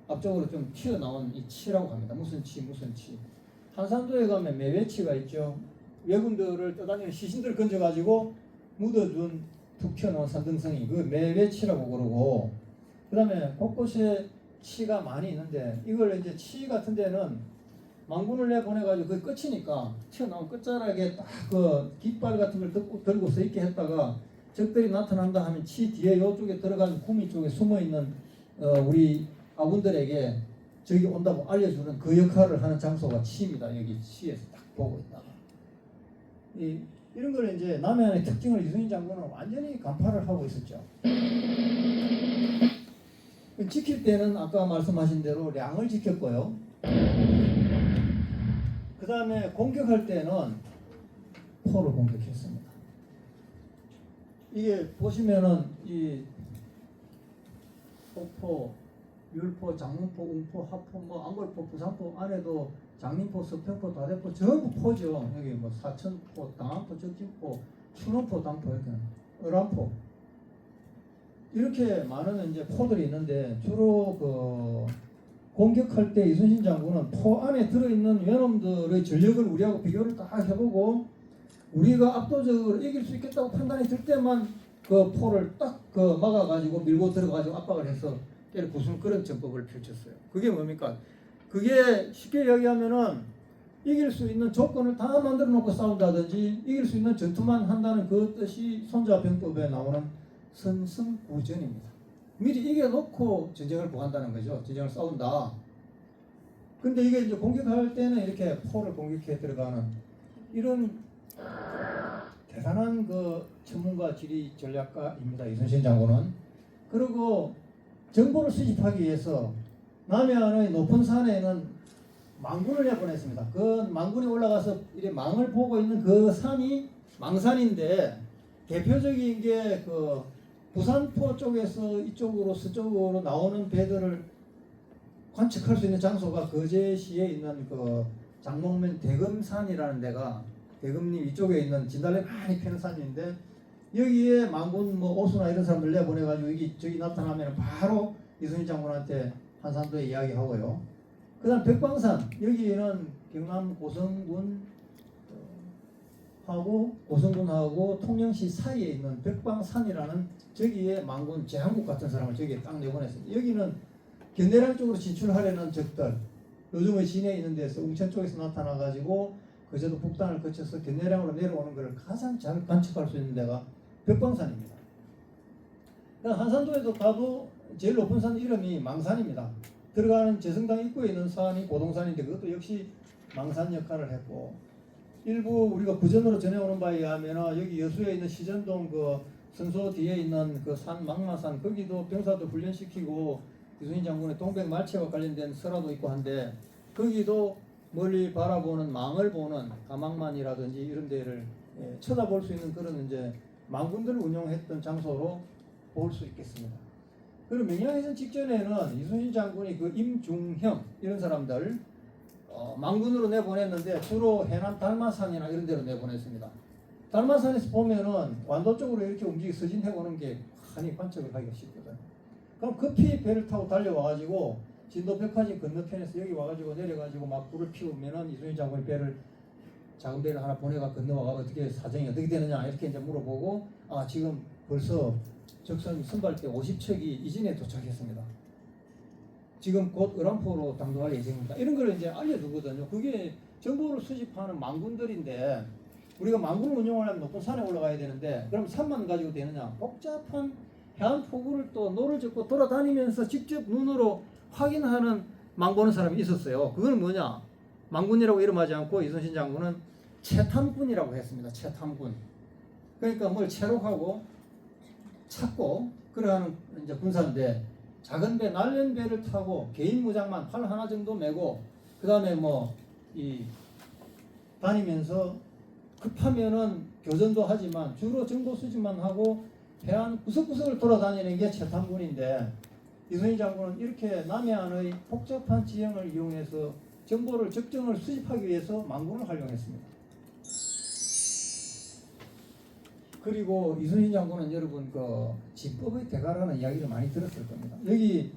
앞쪽으로 좀 튀어나온 이 치라고 합니다. 무슨 치. 한산도에 가면 매외치가 있죠. 외군들을 떠다니는 시신들을 건져가지고 묻어준 툭 튀어나온 산등성이 그 매외치라고 그러고, 그 다음에 곳곳에 치가 많이 있는데 이걸 이제 치 같은 데는 망군을 내보내가지고 그게 끝이니까 튀어나온 끝자락에 딱 그 깃발 같은 걸 들고 서 있게 했다가 적들이 나타난다 하면 치 뒤에 요쪽에 들어간 구미 쪽에 숨어있는 우리 아군들에게 저기 온다고 알려주는 그 역할을 하는 장소가 치입니다. 여기 치에서 딱 보고 있다가 이런 걸 이제 남해안의 특징을 이순신 장군은 완전히 간파를 하고 있었죠. 지킬 때는 아까 말씀하신 대로 량을 지켰고요. 그 다음에 공격할 때는 포를 공격했습니다. 이게 보시면은 이 폭포, 율포, 장문포, 웅포, 하포, 뭐 안골포, 부산포 안에도 장림포, 서평포, 다대포 전부 포죠. 여기 뭐 사천포, 당안포, 적진포, 춘원포, 당포 이렇게 어란포 이렇게 많은 이제 포들이 있는데 주로 그 공격할 때 이순신 장군은 포 안에 들어있는 외놈들의 전력을 우리하고 비교를 다 해보고 우리가 압도적으로 이길 수 있겠다고 판단이 들 때만 그 포를 딱 그 막아가지고 밀고 들어가지고 압박을 해서 때려 부수는 그런 전법을 펼쳤어요. 그게 뭡니까? 그게 쉽게 이야기하면은 이길 수 있는 조건을 다 만들어 놓고 싸운다든지 이길 수 있는 전투만 한다는 그 뜻이 손자병법에 나오는 선승구전입니다. 미리 이겨놓고 전쟁을 보한다는 거죠. 전쟁을 싸운다. 근데 이게 이제 공격할 때는 이렇게 포를 공격해 들어가는 이런 대단한 그 전문가 지리 전략가입니다. 이순신 장군은. 그리고 정보를 수집하기 위해서 남해안의 높은 산에는 망군을 내보냈습니다. 그 망군이 올라가서 이제 망을 보고 있는 그 산이 망산인데 대표적인 게 그 부산포 쪽에서 이쪽으로 서쪽으로 나오는 배들을 관측할 수 있는 장소가 거제시에 있는 그 장목면 대금산이라는 데가 대금리 이쪽에 있는 진달래 많이 피는 산인데 여기에 망군 뭐 오수나 이런 사람들 내보내가지고 여기 저기 나타나면 바로 이순신 장군한테 한산도에 이야기하고요. 그다음 백방산 여기는 경남 고성군하고 통영시 사이에 있는 백방산이라는 저기에 망군 제한국 같은 사람을 저기에 딱 내보냈습니다. 여기는 견내량 쪽으로 진출하려는 적들 요즘의 진해에 있는 데서 웅천 쪽에서 나타나가지고 그저도 북단을 거쳐서 견내량으로 내려오는 것을 가장 잘 관측할 수 있는 데가 백방산입니다. 한산도에도 가도 제일 높은 산 이름이 망산입니다. 들어가는 제성당 입구에 있는 산이 고동산인데 그것도 역시 망산 역할을 했고 일부 우리가 부전으로 전해오는 바에 의하면 여기 여수에 있는 시전동 그 선소 뒤에 있는 그 산 망마산 거기도 병사도 훈련시키고 이순신 장군의 동백 말체와 관련된 설화도 있고 한데 거기도 멀리 바라보는 망을 보는 가망만이라든지 이런 데를 쳐다볼 수 있는 그런 이제 망군들을 운용했던 장소로 볼 수 있겠습니다. 그리고 명량해전 직전에는 이순신 장군이 그 임중형 이런 사람들 망군으로 내보냈는데 주로 해남 달마산이나 이런 데로 내보냈습니다. 달마산에서 보면은 완도 쪽으로 이렇게 움직여 서진해 오는 게 많이 관측을 하기가 쉽거든요. 그럼 급히 배를 타고 달려와가지고 진도 백화점 건너편에서 여기 와가지고 내려가지고 막 불을 피우면은 이순신 장군이 배를 작은 배를 하나 보내가 건너와가 어떻게 사정이 어떻게 되느냐 이렇게 이제 물어보고 아 지금 벌써 적선 선발대 50척이 이진에 도착했습니다. 지금 곧 을왕포로 당도할 예정입니다. 이런 걸 이제 알려주거든요. 그게 정보를 수집하는 망군들인데 우리가 망군을 운영하려면 높은 산에 올라가야 되는데 그럼 산만 가지고 되느냐? 복잡한 해안 포구를 또 노를 젓고 돌아다니면서 직접 눈으로 확인하는 망 보는 사람이 있었어요. 그건 뭐냐? 망군이라고 이름하지 않고 이순신 장군은 채탐군이라고 했습니다. 채탐군. 그러니까 뭘 채록하고 찾고 그러하는 이제 군사인데 작은 배, 날른 배를 타고 개인 무장만 활 하나 정도 메고 그 다음에 뭐 이 다니면서 급하면은 교전도 하지만 주로 정보 수집만 하고 해안 구석구석을 돌아다니는 게 채탐군인데 이순신 장군은 이렇게 남해안의 복잡한 지형을 이용해서 정보를 적정을 수집하기 위해서 망군을 활용했습니다. 그리고 이순신 장군은 여러분 그 진법의 대가라는 이야기를 많이 들었을 겁니다. 여기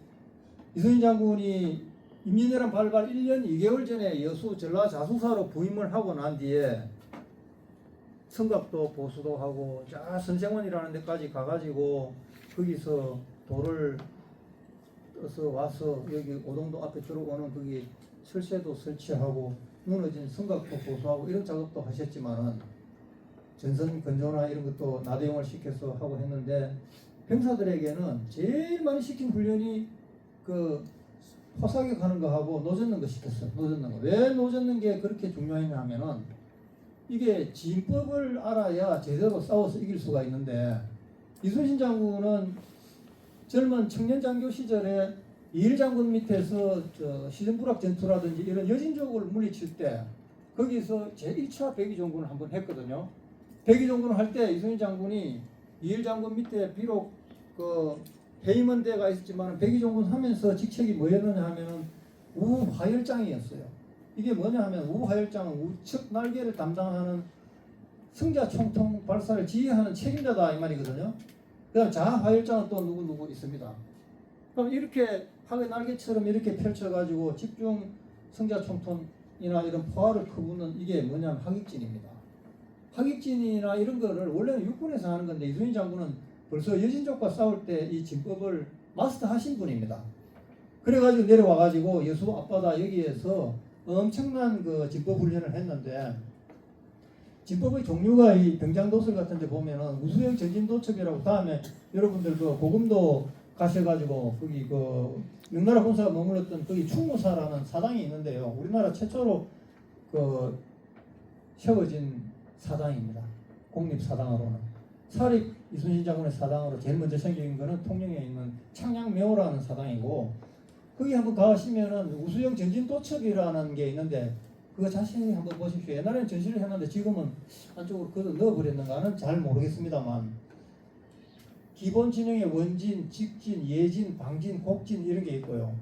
이순신 장군이 임진왜란 발발 1년 2개월 전에 여수 전라자수사로 부임을 하고 난 뒤에 성곽도 보수도 하고 자 선생원이라는 데까지 가가지고 거기서 돌을 떠서 와서 여기 오동도 앞에 들어오는 거기 철새도 설치하고 무너진 성곽도 보수하고 이런 작업도 하셨지만은 전선 건조나 이런 것도 나대용을 시켜서 하고 했는데 병사들에게는 제일 많이 시킨 훈련이 그 포사격 하는 거 하고 노젓는 거 시켰어요. 노젓는 거. 왜 노젓는 게 그렇게 중요했냐 하면은 이게 진법을 알아야 제대로 싸워서 이길 수가 있는데 이순신 장군은 젊은 청년 장교 시절에 이일 장군 밑에서 시전부락 전투라든지 이런 여진족을 물리칠 때 거기서 제1차 백의종군을 한번 했거든요. 백의종군을 할 때 이순신 장군이 이일 장군 밑에 비록 그 해임원대가 있었지만 백의종군 하면서 직책이 뭐였느냐 하면은 우화열장이었어요. 이게 뭐냐 하면 우화열장은 우측 날개를 담당하는 승자 총통 발사를 지휘하는 책임자다 이 말이거든요. 그다음 자화열장은 또 누구 있습니다. 그럼 이렇게 하의 날개처럼 이렇게 펼쳐가지고 집중 승자 총통이나 이런 포화를 커부는 이게 뭐냐면 하객진입니다. 하객진이나 이런 거를 원래는 육군에서 하는 건데 이순신 장군은 벌써 여진족과 싸울 때 이 진법을 마스터하신 분입니다. 그래가지고 내려와가지고 여수 앞바다 여기에서 엄청난 그 진법 훈련을 했는데 진법의 종류가 이 병장도설 같은 데 보면은 우수형 전진도첩이라고 다음에 여러분들 그 고금도 가셔가지고 거기 그 명나라 군사가 머물렀던 거기 충무사라는 사당이 있는데요. 우리나라 최초로 그 세워진 사당입니다. 국립사당으로는. 사립 이순신 장군의 사당으로 제일 먼저 생긴 거는 통영에 있는 창량묘라는 사당이고 거기 한번 가시면은 우수형 전진도첩이라는 게 있는데 그거 자세히 한번 보십시오. 옛날에는 전시를 했는데 지금은 안쪽으로 그거 넣어버렸는가는 잘 모르겠습니다만 기본 진영의 원진, 직진, 예진, 방진, 곡진 이런 게 있고요.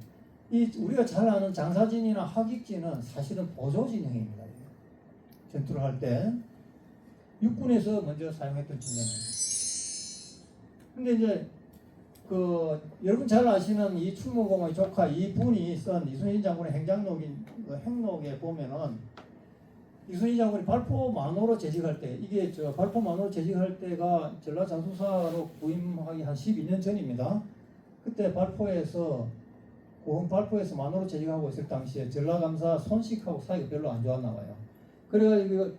이 우리가 잘 아는 장사진이나 하객진은 사실은 보조 진영입니다. 전투를 할 때 육군에서 먼저 사용했던 진영입니다. 근데 이제 그 여러분 잘 아시는 이 충무공의 조카 이분이 쓴 이순신 장군의 행장록인 그 행록에 보면은 이순신 장군이 발포 만호로 재직할 때 이게 발포 만호로 재직할 때가 전라자수사로 부임하기 한 12년 전입니다. 그때 발포에서 고흥 발포에서 만호로 재직하고 있을 당시에 전라감사 손식하고 사이가 별로 안 좋았나 봐요. 그래가지고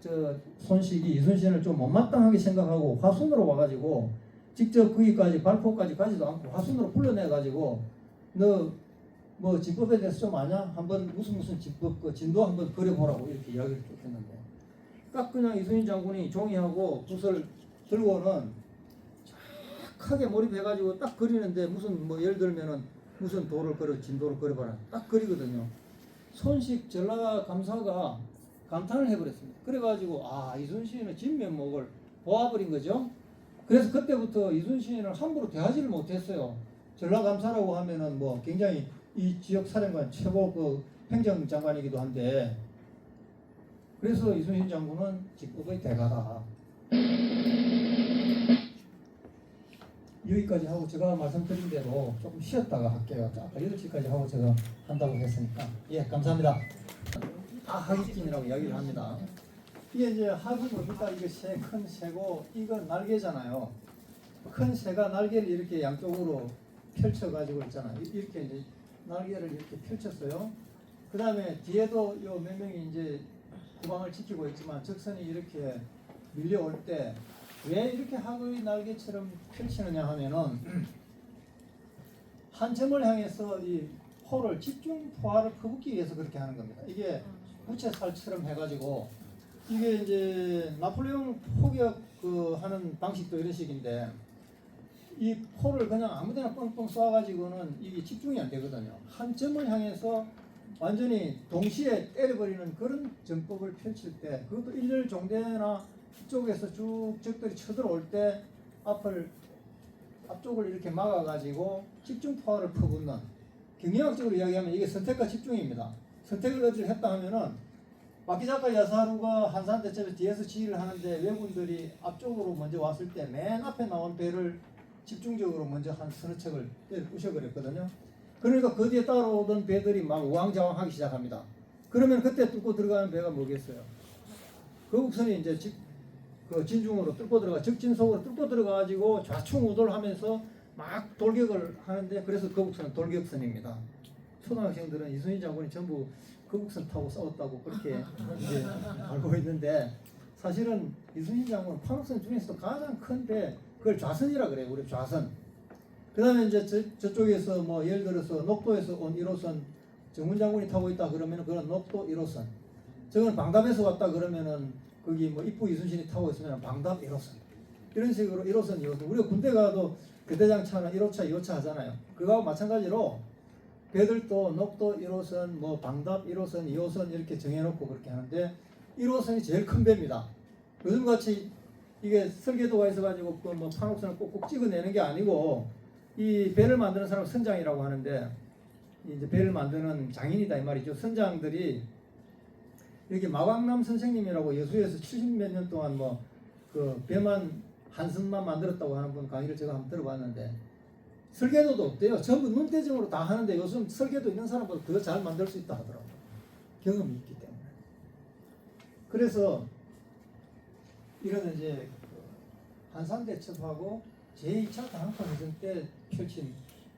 손식이 이순신을 좀 못마땅하게 생각하고 화순으로 와가지고 직접 거기까지 발포까지 가지도 않고 화순으로 불러내가지고 너 뭐 진법에 대해서 좀 아냐? 한번 무슨 진법 그 진도 한번 그려보라고 이렇게 이야기를 쭉 했는데 딱 그냥 이순신 장군이 종이하고 붓을 들고는 착하게 몰입해가지고 딱 그리는데 무슨 뭐 예를 들면은 무슨 도를 그려 진도를 그려봐라 딱 그리거든요. 손식 전라감사가 감탄을 해버렸습니다. 그래가지고 이순신의 진면목을 보아버린 거죠. 그래서 그때부터 이순신을 함부로 대하지를 못했어요. 전라감사라고 하면은 뭐 굉장히 이 지역 사령관 최고 그 행정장관이기도 한데 그래서 이순신 장군은 직법의 대가다. 여기까지 하고 제가 말씀드린 대로 조금 쉬었다가 할게요. 아까 8시까지 하고 제가 한다고 했으니까. 예, 감사합니다. 하깃진이라고 이야기를 합니다. 이게 이제 학이 뭡니까? 이게 큰 새고 이거 날개잖아요. 큰 새가 날개를 이렇게 양쪽으로 펼쳐가지고 있잖아요. 이렇게 이제 날개를 이렇게 펼쳤어요. 그 다음에 뒤에도 요 몇 명이 이제 구방을 지키고 있지만 적선이 이렇게 밀려올 때 왜 이렇게 학의 날개처럼 펼치느냐 하면은 한 점을 향해서 이 포를 집중 포화를 퍼붓기 위해서 그렇게 하는 겁니다. 이게 부채살처럼 해가지고 이게 이제 나폴레옹 포격 하는 방식도 이런 식인데 이 포를 그냥 아무데나 뻥뻥 쏴가지고는 이게 집중이 안 되거든요. 한 점을 향해서 완전히 동시에 때려버리는 그런 전법을 펼칠 때 그것도 일렬 종대나 이쪽에서 쭉 적들이 쳐들어올 때 앞쪽을 이렇게 막아가지고 집중 포화를 퍼붓는 경영학적으로 이야기하면 이게 선택과 집중입니다. 선택을 어디를 했다 하면은 마키자카 야사루가 한산대첩에 뒤에서 지휘를 하는데 왜군들이 앞쪽으로 먼저 왔을 때 맨 앞에 나온 배를 집중적으로 먼저 한 서너 척을 부셔버렸거든요. 그러니까 그 뒤에 따라오던 배들이 막 우왕좌왕하기 시작합니다. 그러면 그때 뚫고 들어가는 배가 뭐겠어요? 거국선이 이제 진중으로 뚫고 들어가 적진속으로 뚫고 들어가가지고 좌충우돌하면서 막 돌격을 하는데 그래서 거국선은 돌격선입니다. 초등학생들은 이순신 장군이 전부 거국선 타고 싸웠다고 그렇게 이제 알고 있는데 사실은 이순신 장군은 판옥선 중에서도 가장 큰 배 그걸 좌선이라 그래요. 우리 좌선. 그 다음에 이제 저쪽에서 뭐 예를 들어서 녹도에서 온 1호선 정문 장군이 타고 있다 그러면 그건 녹도 1호선. 저건 방답에서 왔다 그러면은 거기 뭐 입부 이순신이 타고 있으면 방답 1호선. 이런 식으로 1호선, 2호선. 우리가 군대 가도 대대장차는 1호차, 2호차 하잖아요. 그거하고 마찬가지로 배들도 녹도 1호선, 뭐 방답 1호선, 2호선 이렇게 정해놓고 그렇게 하는데 1호선이 제일 큰 배입니다. 요즘같이 이게 설계도가 있어가지고 그 뭐 판옥선을 꼭꼭 찍어내는 게 아니고 이 배를 만드는 사람은 선장이라고 하는데 이제 배를 만드는 장인이다 이 말이죠. 선장들이 이렇게 마광남 선생님이라고 여수에서 70몇 년 동안 뭐 그 배만 한선만 만들었다고 하는 분 강의를 제가 한번 들어봤는데 설계도도 없대요. 전부 눈대중으로 다 하는데 요즘 설계도 있는 사람보다 더 잘 만들 수 있다 하더라고요. 경험이 있기 때문에. 그래서 이거는 이제 한산대첩하고 제2차 다항포해전 때 펼친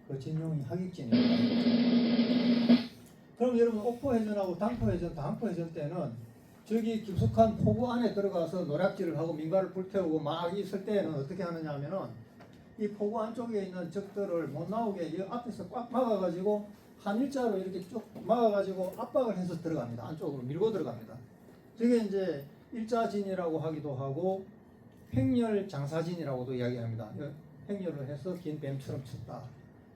그 진용이 하객진입니다. 그럼 여러분 옥포해전하고 당포해전, 다항포해전 때는 저기 깊숙한 포구 안에 들어가서 노략질을 하고 민가를 불태우고 막 있을 때는 어떻게 하느냐 하면은 이 포구 안쪽에 있는 적들을 못 나오게 이 앞에서 꽉 막아가지고 한 일자로 이렇게 쭉 막아가지고 압박을 해서 들어갑니다. 안쪽으로 밀고 들어갑니다. 저게 이제 일자진이라고 하기도 하고 횡렬 장사진이라고도 이야기합니다. 횡렬을 해서 긴 뱀처럼 쳤다.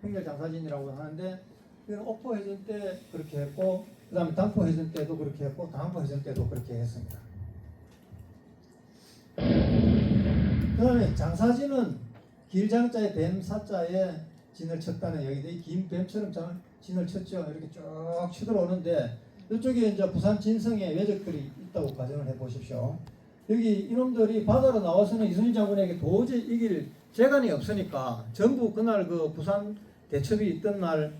횡렬 장사진이라고 하는데 이건 옥포해전 때 그렇게 했고 그 다음에 당포해전 때도 그렇게 했고 다항포해전 때도 그렇게 했습니다. 그 다음에 장사진은 길장자에 뱀사자에 진을 쳤다는 얘기인데 긴 뱀처럼 진을 쳤죠. 이렇게 쭉 치들어오는데 이쪽에 이제 부산 진성에 왜적들이 있다고 가정을 해 보십시오. 여기 이놈들이 바다로 나와서는 이순신 장군에게 도저히 이길 재간이 없으니까 전부 그날 그 부산 대첩이 있던 날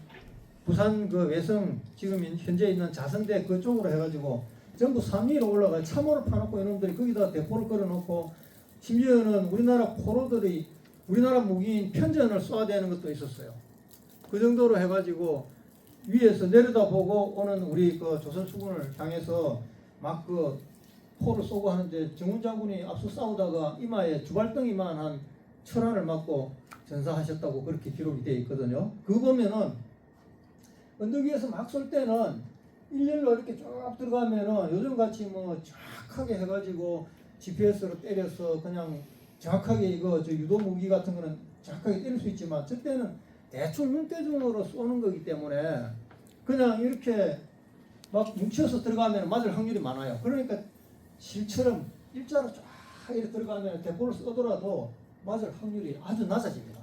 부산 그 외성 지금 현재 있는 자선대 그쪽으로 해가지고 전부 산 위로 올라가 참호를 파놓고 이놈들이 거기다 대포를 걸어놓고 심지어는 우리나라 포로들이 우리나라 무기인 편전을 쏘아대는 것도 있었어요. 그 정도로 해가지고 위에서 내려다보고 오는 우리 그 조선 수군을 향해서 막 그 포를 쏘고 하는데 정훈 장군이 앞서 싸우다가 이마에 주발덩이만한 철안을 맞고 전사하셨다고 그렇게 기록이 되어 있거든요. 그거 보면은 언덕 위에서 막 쏠 때는 일렬로 이렇게 쭉 들어가면은 요즘같이 뭐 정확하게 해가지고 GPS로 때려서 그냥 정확하게 이거 저 유도 무기 같은 거는 정확하게 때릴 수 있지만 저 때는 대충 눈대중으로 쏘는 거기 때문에 그냥 이렇게 막 뭉쳐서 들어가면 맞을 확률이 많아요. 그러니까 실처럼 일자로 쫙 이렇게 들어가면 대포를 쏘더라도 맞을 확률이 아주 낮아집니다.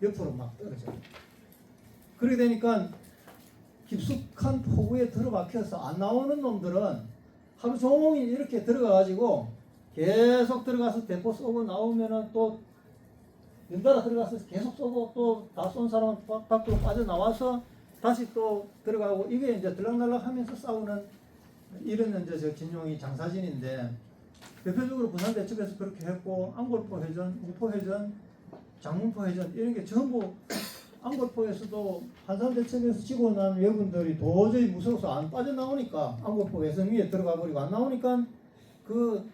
옆으로 막 떨어져요. 그렇게 되니까 깊숙한 포구에 들어박혀서 안 나오는 놈들은 하루 종일 이렇게 들어가가지고 계속 들어가서 대포 쏘고 나오면은 또 연달아 들어가서 계속 쏘고 또 다 쏜 사람은 밖으로 빠져나와서 다시 또 들어가고 이게 이제 들락날락 하면서 싸우는 이런 이제 저 진용이 장사진인데 대표적으로 부산대첩에서 그렇게 했고 안골포 회전, 우포 회전, 장문포 회전 이런 게 전부 안골포에서도 한산대첩에서 지고 난 외군들이 도저히 무서워서 안 빠져나오니까 안골포 외선 위에 들어가 버리고 안 나오니까 그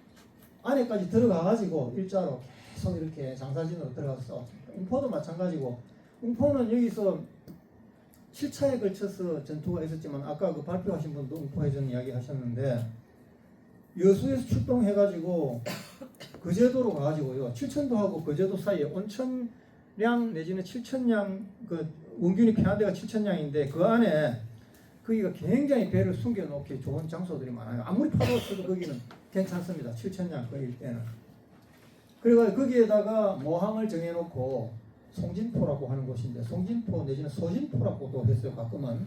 안에까지 들어가 가지고 일자로 계속 이렇게 장사진으로 들어갔어. 웅포도 마찬가지고 웅포는 여기서 7차에 걸쳐서 전투가 있었지만 아까 그 발표하신 분도 웅포회전 이야기 하셨는데 여수에서 출동해가지고 거제도로 가가지고요. 칠천도하고 거제도 사이에 온천량 내지는 칠천량 그 원균이 편한 데가 칠천량인데 그 안에 거기가 굉장히 배를 숨겨놓기 좋은 장소들이 많아요. 아무리 파도 쳐도 거기는 괜찮습니다. 칠천량 그 일대는. 그래가지고 거기에다가 모항을 정해놓고 송진포라고 하는 곳인데 송진포 내지는 소진포라고도 했어요. 가끔은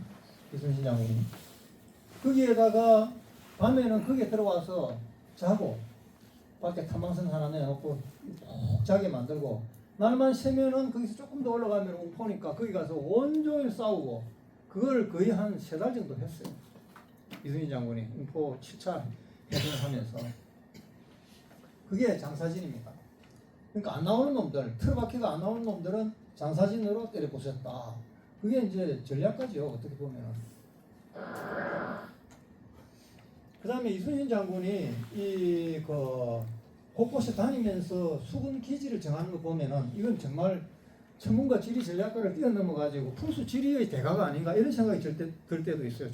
이순신 장군이. 거기에다가 밤에는 거기에 들어와서 자고 밖에 탐방선 하나 내놓고 푹 자게 만들고 날만 새면은 거기서 조금 더 올라가면 웅포니까 거기 가서 온종일 싸우고 그걸 거의 한 3달 정도 했어요. 이순신 장군이 웅포 7차 해전을 하면서 그게 장사진입니다. 그러니까 안 나오는 놈들, 틀바퀴가 안 나오는 놈들은 장사진으로 때려 부쉈다. 그게 이제 전략가죠. 어떻게 보면은. 그 다음에 이순신 장군이 곳곳에 다니면서 수군 기지를 정하는 거 보면은 이건 정말 전문가 지리 전략가를 뛰어넘어 가지고 풍수 지리의 대가가 아닌가 이런 생각이 들 때도 있어요.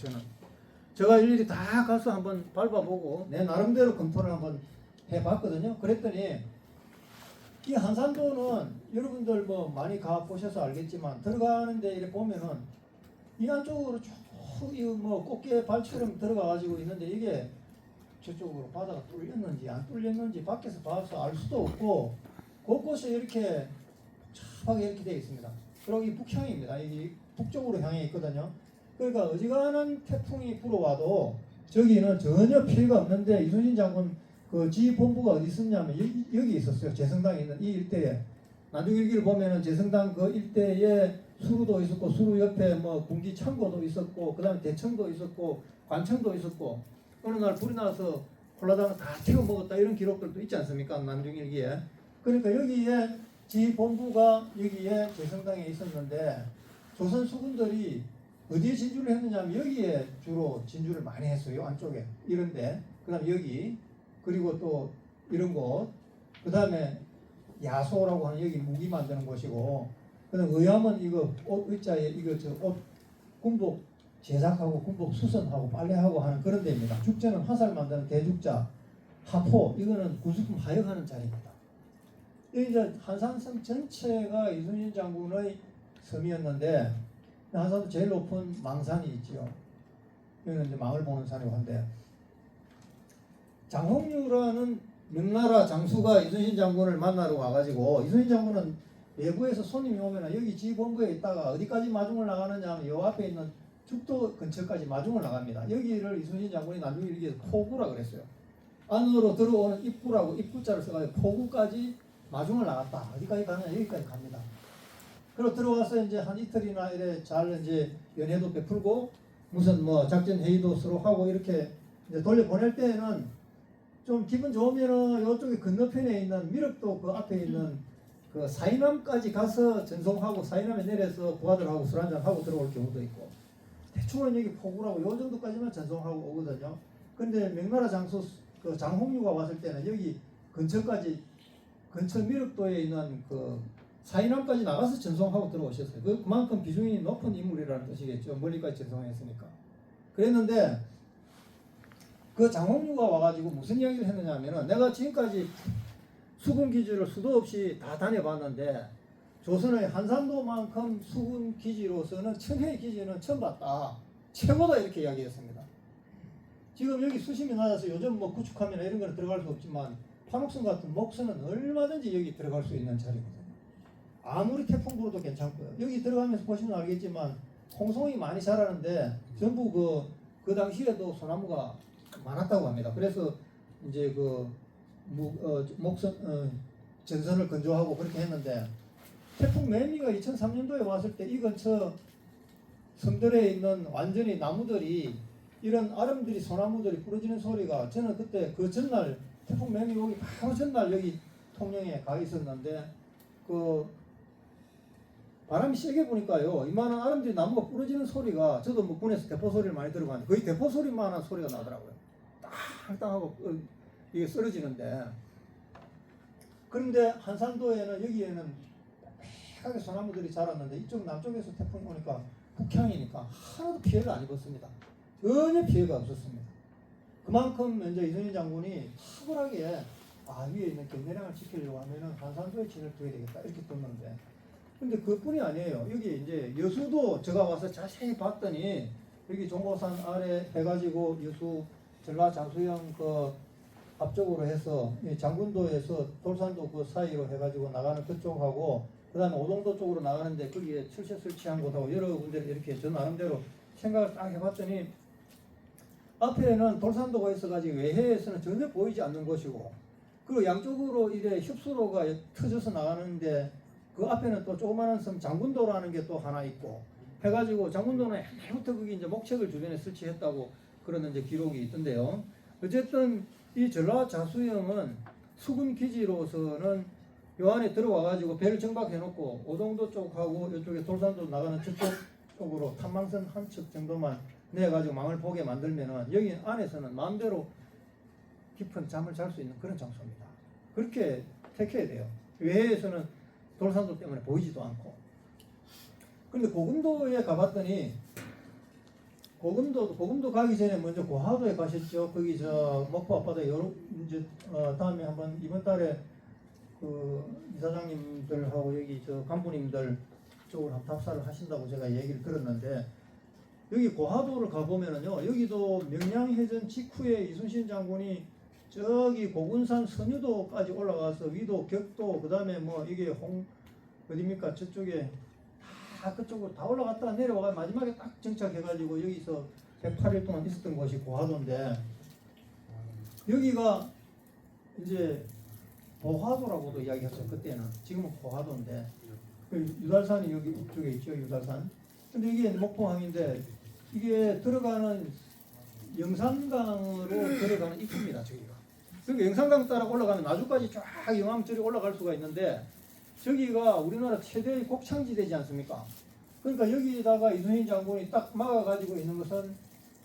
제가 일일이 다 가서 한번 밟아보고 내 나름대로 검토를 한번 해봤거든요. 그랬더니 이 한산도는 여러분들 뭐 많이 가 보셔서 알겠지만 들어가는데 이렇게 보면은 이 안쪽으로 쭉 뭐 꽃게 발처럼 들어가 가지고 있는데 이게 저쪽으로 바다가 뚫렸는지 안 뚫렸는지 밖에서 봐서 알 수도 없고 곳곳에 이렇게 착하게 이렇게 되어 있습니다. 그리고 이 북향입니다. 이게 북쪽으로 향해 있거든요. 그러니까 어지간한 태풍이 불어와도 저기는 전혀 피해가 없는데 이순신 장군 그 지휘본부가 어디 있었냐면 여기 있었어요. 재성당에 있는 이 일대에 나중일기를 보면은 재성당 그 일대에 수루도 있었고 수루 옆에 뭐 군기 창고도 있었고 그다음에 대청도 있었고 관청도 있었고 어느 날 불이 나서 홀라당 다 태워 먹었다 이런 기록들도 있지 않습니까? 남중일기에. 그러니까 여기에 지휘본부가 여기에 재성당에 있었는데 조선 수군들이 어디에 진주를 했느냐 하면 여기에 주로 진주를 많이 했어요. 안쪽에 이런데 그다음 여기 그리고 또 이런 곳 그 다음에 야소라고 하는 여기 무기 만드는 곳이고 그다음 의암은 이거 옷 의자에 이거 저 옷 군복 제작하고 군복 수선하고 빨래하고 하는 그런 데입니다. 죽자는 화살 만드는 대죽자 하포 이거는 군수품 하역하는 자리입니다. 이제 한산섬 전체가 이순신 장군의 섬이었는데 한산도 제일 높은 망산이 있죠. 여기는 이제 망을 보는 산이고 한데 장홍유라는 명나라 장수가 이순신 장군을 만나러 와가지고 이순신 장군은 외부에서 손님이 오면 여기 지휘본부에 있다가 어디까지 마중을 나가느냐 하면 요 앞에 있는 죽도 근처까지 마중을 나갑니다. 여기를 이순신 장군이 나중에 여기에서 포구라 그랬어요. 안으로 들어오는 입구라고 입구자를 써가지고 포구까지 마중을 나갔다. 어디까지 가느냐 여기까지 갑니다. 그리고 들어와서 이제 한 이틀이나 이래 잘 이제 연회도 베풀고 무슨 뭐 작전 회의도 서로 하고 이렇게 이제 돌려보낼 때에는 좀 기분 좋으면은 이쪽에 건너편에 있는 미륵도 그 앞에 있는 그 사이남까지 가서 전송하고 사이남에 내려서 부하들하고 술 한잔 하고 들어올 경우도 있고 대충은 여기 포구라고 요 정도까지만 전송하고 오거든요. 근데 명나라 장수 그 장홍유가 왔을 때는 여기 근처까지 근처 미륵도에 있는 그 사이남까지 나가서 전송하고 들어오셨어요. 그만큼 비중이 높은 인물이라는 뜻이겠죠. 멀리까지 전송했으니까. 그랬는데 그 장홍유가 와가지고 무슨 이야기를 했느냐 하면은 내가 지금까지 수군 기지를 수도 없이 다 다녀봤는데 조선의 한산도만큼 수군 기지로서는 천혜의 기지는 처음 봤다. 최고다 이렇게 이야기했습니다. 지금 여기 수심이 낮아서 요즘 뭐 구축하면 이런 거는 들어갈 수 없지만 판옥선 같은 목선은 얼마든지 여기 들어갈 수 있는 자리거든요. 아무리 태풍 불어도 괜찮고요. 여기 들어가면서 보시면 알겠지만 홍송이 많이 자라는데 전부 그 당시에도 소나무가 많았다고 합니다. 그래서 이제 전선을 건조하고 그렇게 했는데 태풍 매미가 2003년도에 왔을 때 이 근처 섬들에 있는 완전히 나무들이 이런 아름드리 소나무들이 부러지는 소리가 저는 그때 그 전날 태풍 매미 오기 바로 전날 여기 통영에 가 있었는데 그 바람이 세게 부니까요 이만한 아름드리 나무가 부러지는 소리가 저도 뭐 군에서 대포 소리를 많이 들어봤는데 거의 대포 소리만한 소리가 나더라고요. 땅땅하고 이게 쓰러지는데 그런데 한산도에는 여기에는 빽빽하게 소나무들이 자랐는데 이쪽 남쪽에서 태풍이 오니까 북향이니까 하나도 피해를 안 입었습니다. 전혀 피해가 없었습니다. 그만큼 이제 이순신 장군이 탁월하게 위에 있는 경내량을 지키려고 하면은 한산도에 진을 둬야 되겠다 이렇게 뒀는데 근데 그뿐이 아니에요. 여기 이제 여수도 제가 와서 자세히 봤더니 여기 종고산 아래 해가지고 여수 전라자수형 그 앞쪽으로 해서 장군도에서 돌산도 그 사이로 해가지고 나가는 그쪽하고 그 다음에 오동도 쪽으로 나가는데 거기에 철새 설치한 곳하고 여러 군데를 이렇게 저 나름대로 생각을 딱 해봤더니 앞에는 돌산도가 있어가지고 외해에서는 전혀 보이지 않는 것이고 그리고 양쪽으로 이래 흡수로가 터져서 나가는데 그 앞에는 또 조그마한 섬 장군도라는 게 또 하나 있고 해가지고 장군도는 옛날부터 거기 이제 목책을 주변에 설치했다고 그런 이제 기록이 있던데요. 어쨌든 이 전라자수형은 수군 기지로서는 요 안에 들어와가지고 배를 정박해놓고 오동도 쪽하고 이쪽에 돌산도 나가는 저쪽 쪽으로 탐망선 한 척 정도만 내가지고 망을 보게 만들면은 여기 안에서는 마음대로 깊은 잠을 잘 수 있는 그런 장소입니다. 그렇게 택해야 돼요. 외해에서는 돌산도 때문에 보이지도 않고. 근데 고금도에 가봤더니 고금도 가기 전에 먼저 고하도에 가셨죠. 거기 저 목포 앞바다 여러 이제 다음에 한번 이번 달에 그 이사장님들하고 여기 저 간부님들 쪽으로 한번 답사를 하신다고 제가 얘기를 들었는데 여기 고하도를 가보면은요 여기도 명량해전 직후에 이순신 장군이 저기 고군산 선유도까지 올라가서 위도 격도 그 다음에 뭐 이게 어디입니까 저쪽에 다 그쪽으로 다 올라갔다가 내려와가 마지막에 딱 정착해가지고 여기서 108일 동안 있었던 곳이 고하도인데 여기가 이제 보화도라고도 이야기했어요. 그때는. 지금은 고하도인데 유달산이 여기 이쪽에 있죠. 유달산. 근데 이게 목포항인데 이게 들어가는 영산강으로 들어가는 입구입니다. 저기가. 그러니까 영산강 따라 올라가면 나주까지 쫙 영암절이 올라갈 수가 있는데 저기가 우리나라 최대의 곡창지대지 않습니까? 그러니까 여기다가 이순신 장군이 딱 막아가지고 있는 것은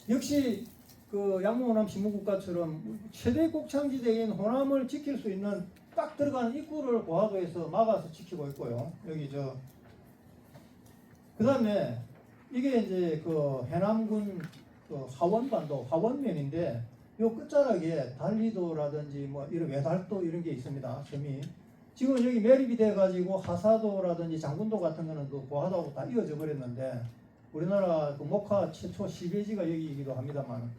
역시 그 양모호남 신무국가처럼 최대 곡창지대인 호남을 지킬 수 있는 딱 들어가는 입구를 고하도에서 막아서 지키고 있고요. 여기 그 다음에 이게 이제 그 해남군 그 하원반도 하원면인데 요 끝자락에 달리도라든지 뭐 이런 외달도 이런 게 있습니다. 섬이 지금 여기 매립이 돼가지고 하사도라든지 장군도 같은 거는 그 고하도하고 다 이어져 버렸는데 우리나라 그 목화 최초 시베지가 여기이기도 합니다만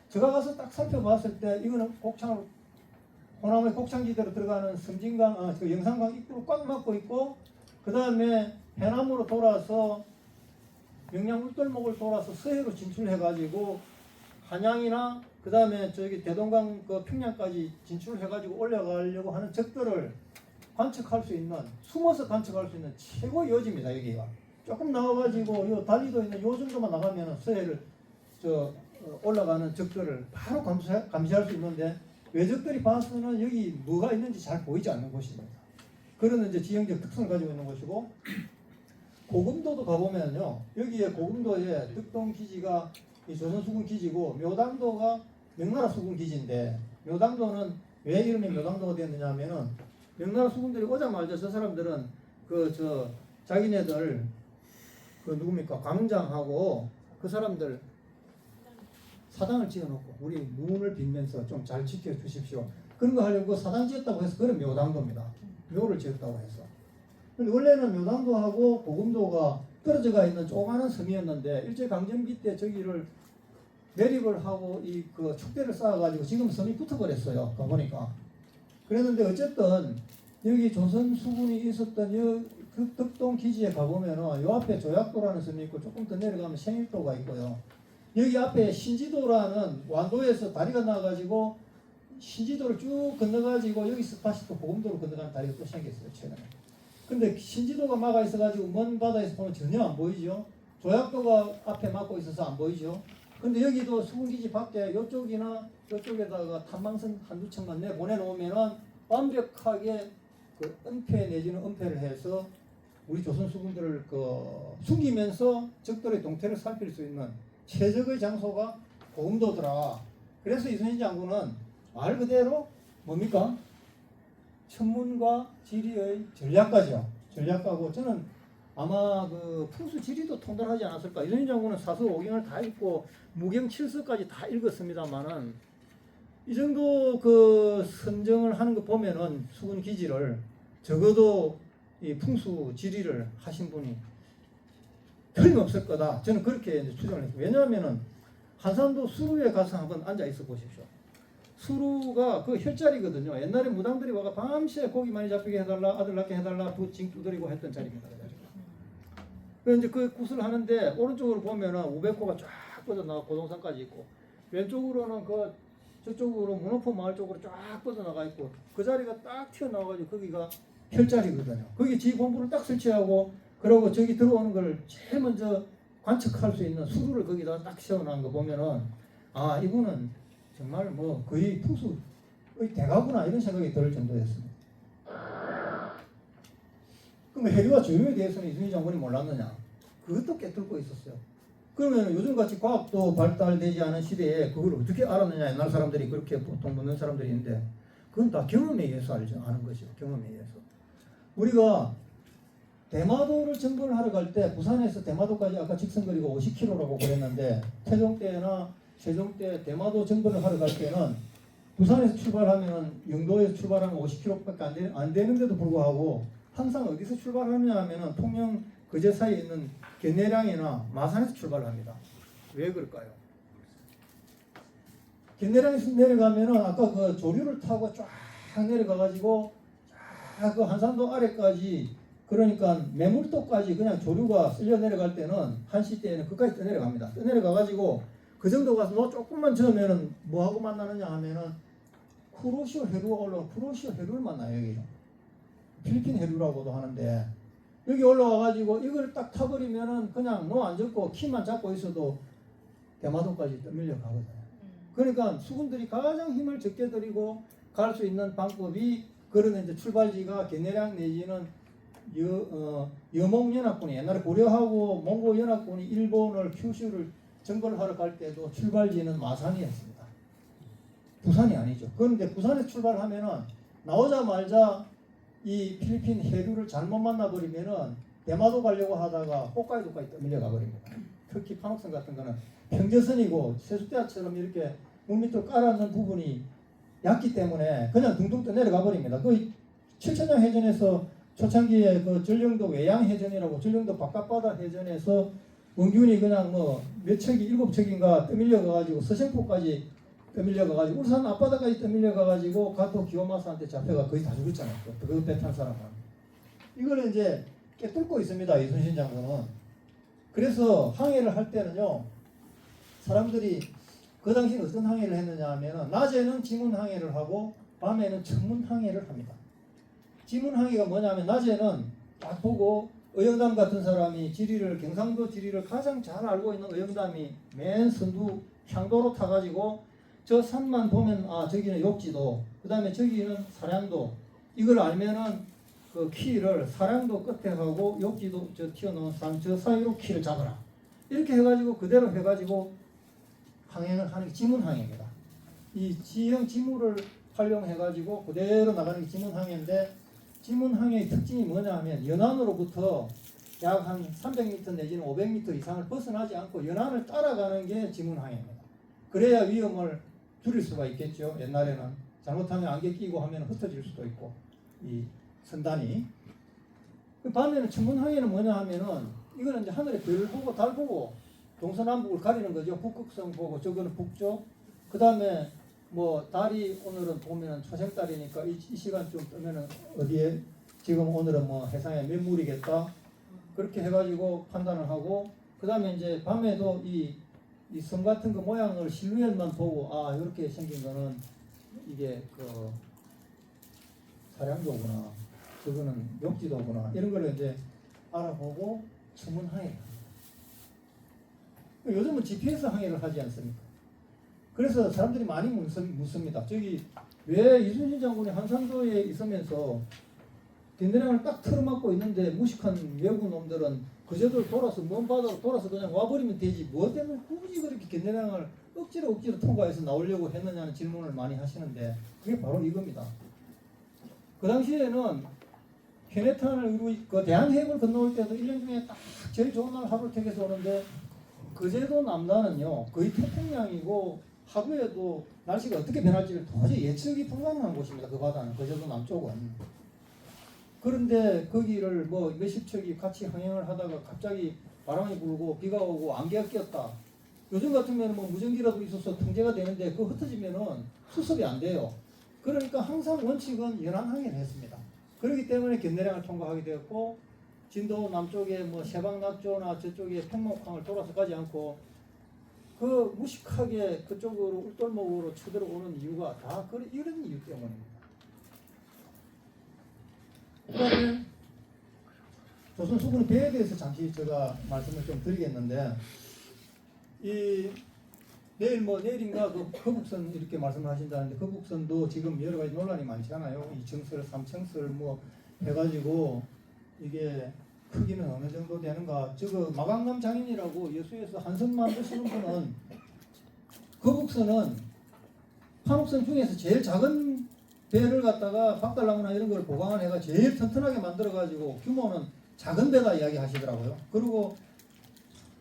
제가 가서 딱 살펴봤을 때 이거는 곡창 호남의 곡창지대로 들어가는 섬진강 그 영산강 입구로 꽉 막고 있고 그 다음에 해남으로 돌아서 명량 울돌목을 돌아서 서해로 진출해가지고 한양이나 그 다음에 저기 대동강 그 평양까지 진출해가지고 올라가려고 하는 적들을 관측할 수 있는 숨어서 관측할 수 있는 최고의 여지입니다. 여기가 조금 나와가지고 요 달리도 있는 요 정도만 나가면 서해를 올라가는 적들을 바로 감시할 수 있는데 외적들이 봐서는 여기 뭐가 있는지 잘 보이지 않는 곳입니다. 그런 이제 지형적 특성을 가지고 있는 곳이고 고금도도 가보면요 여기에 고금도에 득동 기지가 조선수군 기지고 묘당도가 명나라 수군 기지인데 묘당도는 왜 이름이 묘당도가 되었느냐 하면은 명나라 수군들이 오자마자 저 사람들은 자기네들 누굽니까 광장하고 그 사람들 사당을 지어놓고 우리 문을 빚면서 좀 잘 지켜주십시오. 그런 거 하려고 사당 지었다고 해서 그런 묘당도입니다. 묘를 지었다고 해서. 근데 원래는 묘당도하고 고금도가 떨어져가 있는 조그마한 섬이었는데 일제강점기 때 저기를 매립을 하고 그 축대를 쌓아가지고 지금 섬이 붙어버렸어요. 가보니까. 그랬는데 어쨌든 여기 조선 수군이 있었던 그 덕동 기지에 가보면은 요 앞에 조약도라는 섬이 있고 조금 더 내려가면 생일도가 있고요. 여기 앞에 신지도라는 완도에서 다리가 나가지고 신지도를 쭉 건너가지고 여기서 다시 또 고금도로 건너가는 다리가 또 생겼어요. 최근에. 근데 신지도가 막아 있어가지고 먼 바다에서 보면 전혀 안 보이죠. 조약도가 앞에 막고 있어서 안 보이죠. 근데 여기도 수군기지 밖에 이쪽이나 이쪽에다가 탐방선 한두 척만 내 보내놓으면은 완벽하게 그 은폐 내지는 은폐를 해서 우리 조선 수군들을 숨기면서 적들의 동태를 살필 수 있는 최적의 장소가 고금도더라. 그래서 이순신 장군은 말 그대로 뭡니까? 천문과 지리의 전략가죠. 전략가고 저는 아마 그 풍수 지리도 통달하지 않았을까. 이순신 장군은 사서 오경을 다 읽고 무경 칠서까지 다 읽었습니다만은 이 정도 그 선정을 하는 거 보면은 수군 기지를 적어도 이 풍수 지리를 하신 분이 틀림없을 거다. 저는 그렇게 이제 추정을 했어요. 왜냐하면은 한산도 수루에 가서 한번 앉아 있어 보십시오. 수루가 그 혈자리거든요. 옛날에 무당들이 와가 밤새 고기 많이 잡히게 해달라, 아들 낳게 해달라, 징 두드리고 했던 자리입니다. 그 이제 그 굿을 하는데 오른쪽으로 보면은 우백호가 쫙 뻗어나가 고동산까지 있고 왼쪽으로는 그 저쪽으로 문호포 마을 쪽으로 쫙 뻗어나가 있고 그 자리가 딱 튀어나와가지고 거기가 혈자리거든요. 거기 지휘본부를 딱 설치하고 그러고 저기 들어오는 걸 제일 먼저 관측할 수 있는 수루를 거기다 딱 세워놓은 거 보면은 아 이분은 정말 뭐 거의 풍수의 대가구나 이런 생각이 들 정도였습니다. 그럼 해류와 조류에 대해서는 이순신 장군이 몰랐느냐? 그것도 깨뚫고 있었어요. 그러면 요즘같이 과학도 발달되지 않은 시대에 그걸 어떻게 알았느냐? 옛날 사람들이 그렇게 보통 묻는 사람들이 있는데 그건 다 경험에 의해서 아는 것이죠. 경험에 의해서. 우리가 대마도를 점거를 하러 갈 때 부산에서 대마도까지 아까 직선거리가 50km라고 그랬는데 태종 때나 세종 때 대마도 점거를 하러 갈 때는 부산에서 출발하면 영도에서 출발하면 50km밖에 안 되는데도 불구하고 항상 어디서 출발하느냐 하면은 통영 거제 사이에 있는 견내량이나 마산에서 출발합니다. 왜 그럴까요? 견내량에서 내려가면은 아까 그 조류를 타고 쫙 내려가가지고 쫙 그 한산도 아래까지 그러니까 매물도까지 그냥 조류가 쓸려 내려갈 때는 한시 때에는 그까지 떠내려갑니다. 떠내려가가지고 그 정도 가서 뭐 조금만 저으면은 뭐하고 만나느냐 하면은 쿠로시오 해루가 올라온 쿠로시오 해루를 만나요. 여기는 필리핀 해루라고도 하는데 여기 올라와가지고 이걸 딱 타버리면은 그냥 노 안 젓고 키만 잡고 있어도 대마도까지 떠밀려 가거든요. 그러니까 수군들이 가장 힘을 적게 들이고 갈 수 있는 방법이 그런 이제 출발지가 견내량 내지는 여몽연합군이 옛날에 고려하고 몽고연합군이 일본을 큐슈를 점거를 하러 갈 때도 출발지는 마산이었습니다. 부산이 아니죠. 그런데 부산에 출발하면은 나오자마자 이 필리핀 해류를 잘못 만나버리면은 대마도 가려고 하다가 홋카이도까지 떠밀려 가버립니다. 특히 판옥선 같은 거는 평저선이고 세숫대야처럼 이렇게 물 밑으로 깔아놓은 부분이 얕기 때문에 그냥 둥둥 떠내려가 버립니다. 그 칠천장 해전에서 초창기에 그 전령도 외양 해전이라고 전령도 바깥바다 해전에서 원균이 그냥 뭐 몇 척이 7척인가 떠밀려 가가지고 서생포까지 떠밀려 가가지고 울산 앞바다까지 떠밀려 가가지고 가토 기요마사한테 잡혀가 거의 다 죽었잖아요. 그 배 탄 사람은. 이거는 이제 깨뚫고 있습니다. 이순신 장군은. 그래서 항해를 할 때는요. 사람들이 그 당시에 어떤 항해를 했느냐 하면은 낮에는 지문 항해를 하고 밤에는 천문 항해를 합니다. 지문 항해가 뭐냐면 낮에는 딱 보고 의영담 같은 사람이 경상도 지리를 가장 잘 알고 있는 의영담이 맨 선두 향도로 타가지고 저 산만 보면 아 저기는 욕지도 그 다음에 저기는 사량도 이걸 알면은 그 키를 사량도 끝에 하고 욕지도 저 튀어나온 산 저 사이로 키를 잡아라 이렇게 해가지고 그대로 해가지고 항해를 하는 게 지문항해입니다. 이 지형 지물을 활용해가지고 그대로 나가는 게 지문항해인데 지문항해의 특징이 뭐냐 하면 연안으로부터 약 한 300m 내지는 500m 이상을 벗어나지 않고 연안을 따라가는 게 지문항해입니다. 그래야 위험을 줄일 수가 있겠죠. 옛날에는 잘못하면 안개 끼고 하면 흩어질 수도 있고 이 선단이 반면에 천문항해는 뭐냐 하면은 이거는 이제 하늘에 별 보고 달 보고 동서남북을 가리는 거죠. 북극성 보고 저거는 북쪽 그 다음에 뭐 달이 오늘은 보면은 초생달이니까 이 시간쯤 뜨면은 어디에 지금 오늘은 뭐 해상에 몇 물이겠다 그렇게 해가지고 판단을 하고 그 다음에 이제 밤에도 이 섬 같은 거 모양을 실루엣만 보고 아 이렇게 생긴 거는 이게 그 사량도구나 저거는 욕지도구나 이런 걸 이제 알아보고 주문 항해를 합니다. 요즘은 GPS 항해를 하지 않습니까? 그래서 사람들이 많이 묻습니다. 저기 왜 이순신 장군이 한산도에 있으면서 견대량을 딱 틀어막고 있는데 무식한 외국 놈들은 그저들 돌아서 먼 바다로 돌아서 그냥 와버리면 되지 뭐 때문에 굳이 그렇게 견대량을 억지로 통과해서 나오려고 했느냐는 질문을 많이 하시는데 그게 바로 이겁니다. 그 당시에는 캐네탄을 그 대한해협을 건너올 때도 1년 중에 딱 제일 좋은 날 하루 택해서 오는데 그제도 남단은요 거의 태평양이고 하루에도 날씨가 어떻게 변할지를 도저히 예측이 불가능한 곳입니다. 그 바다는 그제도 남쪽은. 그런데 거기를 뭐 몇십 척이 같이 항행을 하다가 갑자기 바람이 불고 비가 오고 안개가 꼈다. 요즘 같으면 뭐 무전기라도 있어서 통제가 되는데 그거 흩어지면은 수습이 안 돼요. 그러니까 항상 원칙은 연안 항해를 했습니다. 그렇기 때문에 견내량을 통과하게 되었고 진도 남쪽에 뭐 세방낙조나 저쪽에 평목항을 돌아서 가지 않고 그 무식하게 그쪽으로 울돌목으로 쳐들어오는 이유가 다 이런 이유 때문입니다. 그다음에 조선수군의 배에 대해서 잠시 제가 말씀을 좀 드리겠는데 이 내일인가 그 거북선 이렇게 말씀을 하신다는데 거북선도 지금 여러 가지 논란이 많잖아요. 2층설, 3층설 뭐 해가지고 이게 크기는 어느 정도 되는가. 저거 마강남 장인이라고 여수에서 한선 만드시는 분은 거북선은 판옥선 중에서 제일 작은 배를 갖다가 박달나무나 이런 걸 보강을 해가 제일 튼튼하게 만들어가지고 규모는 작은 배다 이야기 하시더라고요. 그리고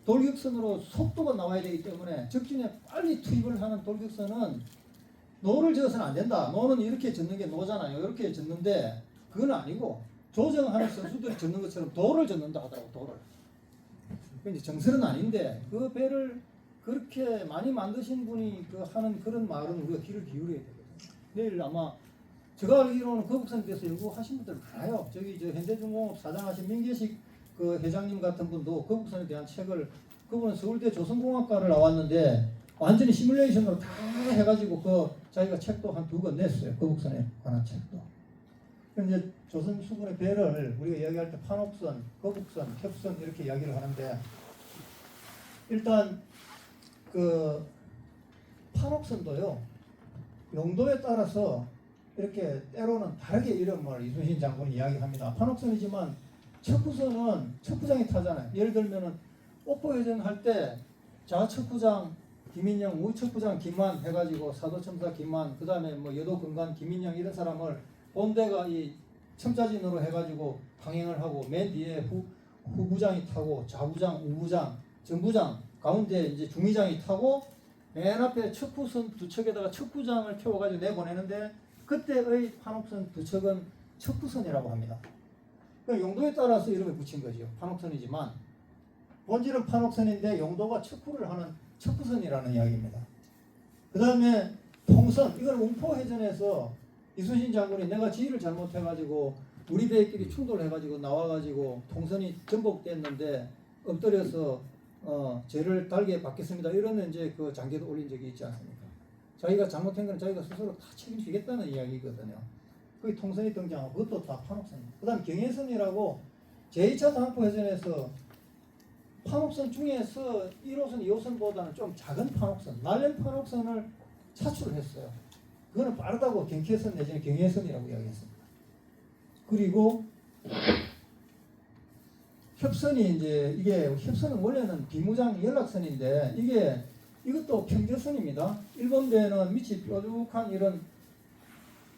돌격선으로 속도가 나와야 되기 때문에 적진에 빨리 투입을 하는 돌격선은 노를 저어서는 안 된다. 노는 이렇게 젓는 게 노잖아요. 이렇게 젓는데 그건 아니고 조정하는 선수들이 젓는 것처럼 돌을 젓는다 하더라고. 돌을. 이제 정설은 아닌데 그 배를 그렇게 많이 만드신 분이 그 하는 그런 말은 우리가 귀를 기울여야 되거든요. 내일 아마 제가 알기로는 거북선에 대해서 연구하신 분들 많아요. 저기 저 현대중공업 사장하신 민계식 그 회장님 같은 분도 거북선에 대한 책을 그분은 서울대 조선공학과를 나왔는데 완전히 시뮬레이션으로 다 해가지고 그 자기가 책도 한 2권 냈어요. 거북선에 관한 책도. 이제 조선 수군의 배를 우리가 이야기할 때 판옥선, 거북선, 캡선 이렇게 이야기를 하는데 일단 그 판옥선도요 용도에 따라서 이렇게 때로는 다르게 이름을 이순신 장군이 이야기합니다. 판옥선이지만 척후선은 척후장이 타잖아요. 예를 들면은 옥포해전 할 때 좌척후장 김인영, 우척후장 김만 해가지고 사도첨사 김만, 그 다음에 뭐 여도근간 김인영 이런 사람을 본대가 이 첨자진으로 해가지고 항행을 하고 맨 뒤에 후부장이 타고 좌부장, 우부장, 전부장 가운데 이제 중위장이 타고 맨 앞에 척후선 두 척에다가 척후장을 태워가지고 내보내는데 그때의 판옥선 두 척은 척후선이라고 합니다. 용도에 따라서 이름을 붙인 거죠. 판옥선이지만 본질은 판옥선인데 용도가 척후를 하는 척후선이라는 이야기입니다. 그 다음에 통선, 이건 웅포해전에서 이순신 장군이 내가 지휘를 잘못해가지고 우리 배끼리 충돌해가지고 나와가지고 통선이 전복됐는데 엎드려서 죄를 달게 받겠습니다. 이런 이제 그 장계도 올린 적이 있지 않습니까? 자기가 잘못한 건 자기가 스스로 다 책임지겠다는 이야기거든요. 그게 통선이 등장하고 그것도 다 판옥선입니다. 그 다음 경해선이라고 제2차 단포해전에서 판옥선 중에서 1호선, 2호선보다는 좀 작은 판옥선, 날렘 판옥선을 차출했어요. 그거는 빠르다고 경계선 내지는 경해선이라고 이야기했습니다. 그리고 협선이 이제 이게 협선은 원래는 비무장 연락선인데 이것도 평저선입니다. 일본 배는 밑이 뾰족한 이런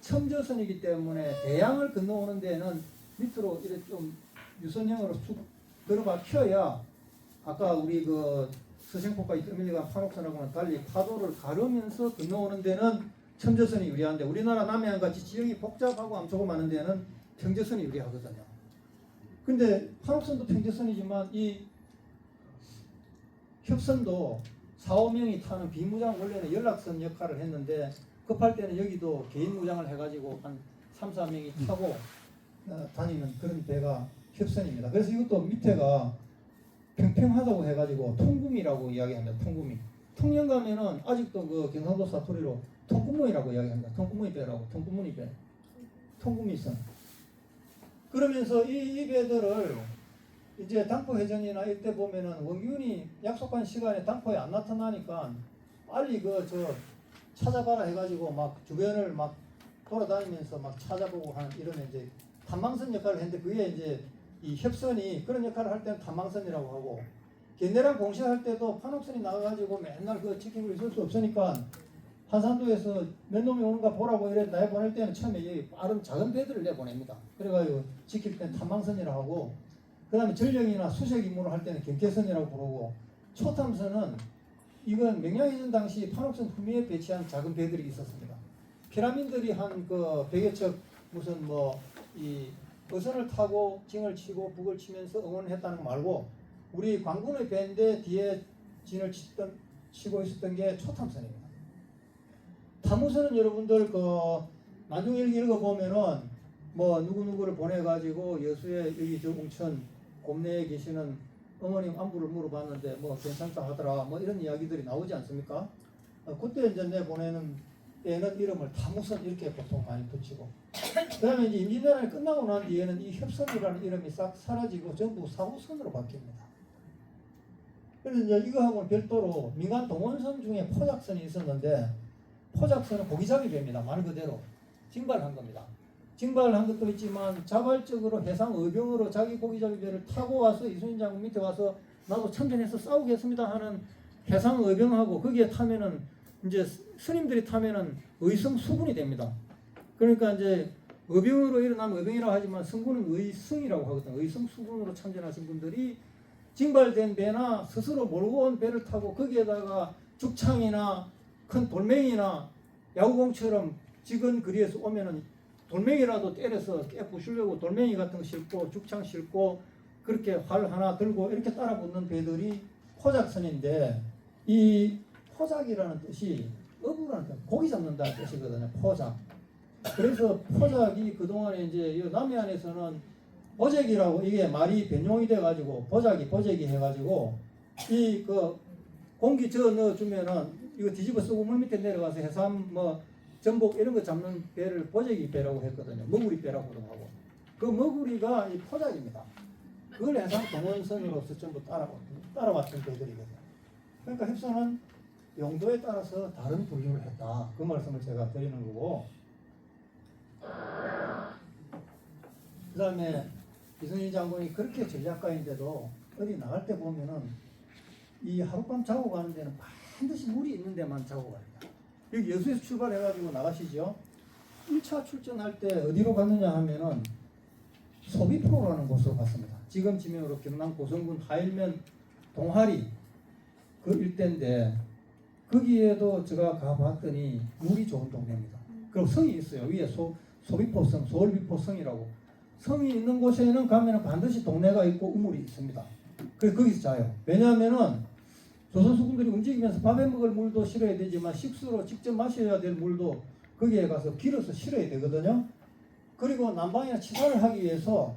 첨저선이기 때문에 대양을 건너오는 데는 밑으로 이렇게 좀 유선형으로 쭉 들어가 켜야 아까 우리 그 서생포까지 떠밀려간 판옥선하고는 달리 파도를 가르면서 건너오는 데는 첨저선이 유리한데 우리나라 남해안 같이 지형이 복잡하고 암초고 많은 데는 평저선이 유리하거든요. 근데 판옥선도 평저선이지만 이 협선도 4~5명이 타는 비무장 원래는 연락선 역할을 했는데 급할 때는 여기도 개인 무장을 해가지고 한 3~4명이 타고 다니는 그런 배가 협선입니다. 그래서 이것도 밑에가 평평하다고 해가지고 통구미라고 이야기합니다. 통구미. 통영 가면은 아직도 그 경상도 사투리로 통구문이라고 이야기합니다. 통구문이 배라고. 통구문이 배. 통구미선. 그러면서 이 배들을 이제 당포해전이나 이때 보면은 원균이 약속한 시간에 당포에 안 나타나니까 빨리 찾아가라 해가지고 막 주변을 막 돌아다니면서 막 찾아보고 하는 이런 이제 탐망선 역할을 했는데, 그게 이제 이 협선이 그런 역할을 할 때는 탐망선이라고 하고, 걔네랑 공시할 때도 판옥선이 나가가지고 맨날 지키고 있을 수 없으니까 한산도에서 몇 놈이 오는가 보라고 이래 내보낼 때는 처음에 이 빠른 작은 배들을 내보냅니다. 그래가지고 지킬 때는 탐망선이라고 하고, 그 다음에 전령이나 수색 임무를 할 때는 경계선이라고 부르고, 초탐선은 이건 명량해전 당시 판옥선 후미에 배치한 작은 배들이 있었습니다. 피라민들이 한 100여 척 무슨 이 어선을 타고 징을 치고 북을 치면서 응원을 했다는 거 말고, 우리 관군의 배인데 뒤에 진을 치고 있었던 게 초탐선입니다. 탐우선은 여러분들 만중일기 읽어보면은 누구누구를 보내가지고 여수에 여기 웅천 곰내에 계시는 어머님 안부를 물어봤는데 괜찮다 하더라 이런 이야기들이 나오지 않습니까? 그때 이제 내보내는 때는 이름을 탐우선 이렇게 보통 많이 붙이고, 그 다음에 이제 임진왜란이 끝나고 난 뒤에는 이 협선이라는 이름이 싹 사라지고 전부 사후선으로 바뀝니다. 그래서 이제 이거하고는 별도로 민간 동원선 중에 포작선이 있었는데, 포작선은 고기잡이 배입니다. 말 그대로 징발한 겁니다. 징발한 것도 있지만 자발적으로 해상 의병으로 자기 고기잡이 배를 타고 와서 이순신 장군 밑에 와서 나도 참전해서 싸우겠습니다 하는 해상 의병하고, 거기에 타면은 이제 스님들이 타면은 의성 수군이 됩니다. 그러니까 이제 의병으로 일어나면 의병이라고 하지만 승군은 의승이라고 하거든요. 의성 수군으로 참전하신 분들이 징발된 배나 스스로 몰고 온 배를 타고 거기에다가 죽창이나 큰 돌멩이나 야구공처럼 직은 거리에서 오면은 돌멩이라도 때려서 깨부수려고 돌멩이 같은 거 싣고 죽창 싣고 그렇게 활 하나 들고 이렇게 따라붙는 배들이 포작선인데, 이 포작이라는 뜻이 어부라는 뜻, 고기 잡는다는 뜻이거든요. 포작. 그래서 포작이 그동안에 이제 남해안에서는 보재기라고, 이게 말이 변용이 돼가지고 보재기 해가지고 이 공기 넣어주면은 이거 뒤집어 쓰고 물 밑에 내려가서 해삼 전복 이런 거 잡는 배를 보재기 배라고 했거든요. 머구리 배라고도 하고. 그 머구리가 이 포작입니다. 그걸 해상 동원선으로서 전부 따라왔던 배들이거든요. 그러니까 협선은 용도에 따라서 다른 분류를 했다. 그 말씀을 제가 드리는 거고, 그 다음에 이순신 장군이 그렇게 전략가인데도 어디 나갈 때 보면은 이 하룻밤 자고 가는 데는 반드시 물이 있는 데만 자고 갑니다. 여기 여수에서 출발해가지고 나가시죠. 1차 출전할 때 어디로 갔느냐 하면은 소비포라는 곳으로 갔습니다. 지금 지명으로 경남 고성군 하일면 동하리 그 일대인데, 거기에도 제가 가봤더니 물이 좋은 동네입니다. 그리고 성이 있어요. 위에 소비포성, 서울비포성이라고 성이 있는 곳에는 가면은 반드시 동네가 있고 우물이 있습니다. 그래서 거기서 자요. 왜냐하면은 조선수군들이 움직이면서 밥에 먹을 물도 실어야 되지만 식수로 직접 마셔야 될 물도 거기에 가서 길어서 실어야 되거든요. 그리고 난방이나 치사를 하기 위해서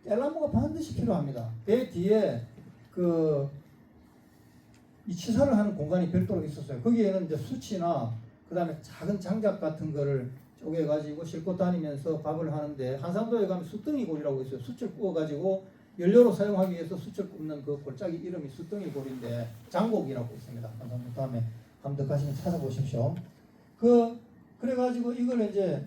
뗄나무가 반드시 필요합니다. 배 뒤에 이 치사를 하는 공간이 별도로 있었어요. 거기에는 이제 수치나 그 다음에 작은 장작 같은 거를 쪼개가지고 싣고 다니면서 밥을 하는데, 한산도에 가면 숯등이골이라고 있어요. 숯을 구워가지고 연료로 사용하기 위해서 숯을 굽는 그 골짜기 이름이 숯등이골인데 장곡이라고 있습니다. 한산도 다음에 한번 더 가시면 찾아보십시오. 그래가지고 이걸 이제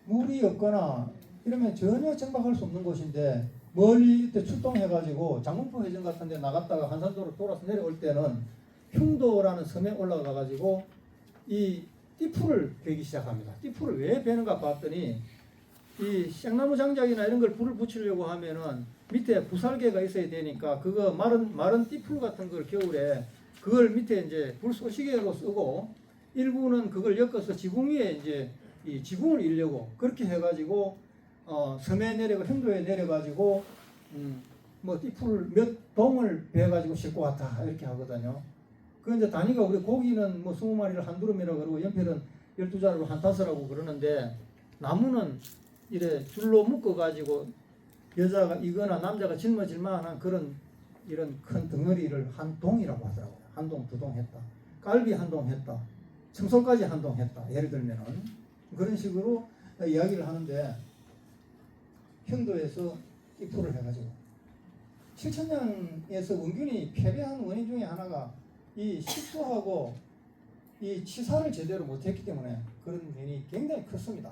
물이 없거나 이러면 전혀 정박할 수 없는 곳인데, 멀리 때 출동해가지고 장문포 해전 같은 데 나갔다가 한산도로 돌아서 내려올 때는 흉도라는 섬에 올라가가지고 이 띠풀을 베기 시작합니다. 띠풀을 왜 베는가 봤더니, 이 생나무 장작이나 이런 걸 불을 붙이려고 하면은 밑에 부살개가 있어야 되니까 그거 마른 띠풀 같은 걸 겨울에 그걸 밑에 이제 불 쏘시개로 쓰고, 일부는 그걸 엮어서 지붕 위에 이제 이 지붕을 일려고 그렇게 해가지고 섬에 내려가 형도에 내려가지고 띠풀 몇 동을 베가지고 싣고 왔다 이렇게 하거든요. 그 이제 단위가 우리 고기는 20마리를 한 두름이라고 그러고 연필은 12자루를 한 타서라고 그러는데, 나무는 이래 줄로 묶어가지고 여자가 이거나 남자가 짊어질 만한 그런 이런 큰 덩어리를 한 동이라고 하더라고요. 한 동, 두 동 했다. 깔비 한 동 했다. 청소까지 한 동 했다. 예를 들면은 그런 식으로 이야기를 하는데, 평도에서 입포를 해가지고 칠천량에서 원균이 패배한 원인 중에 하나가 이 식수하고 이 치사를 제대로 못했기 때문에 그런 면이 굉장히 컸습니다.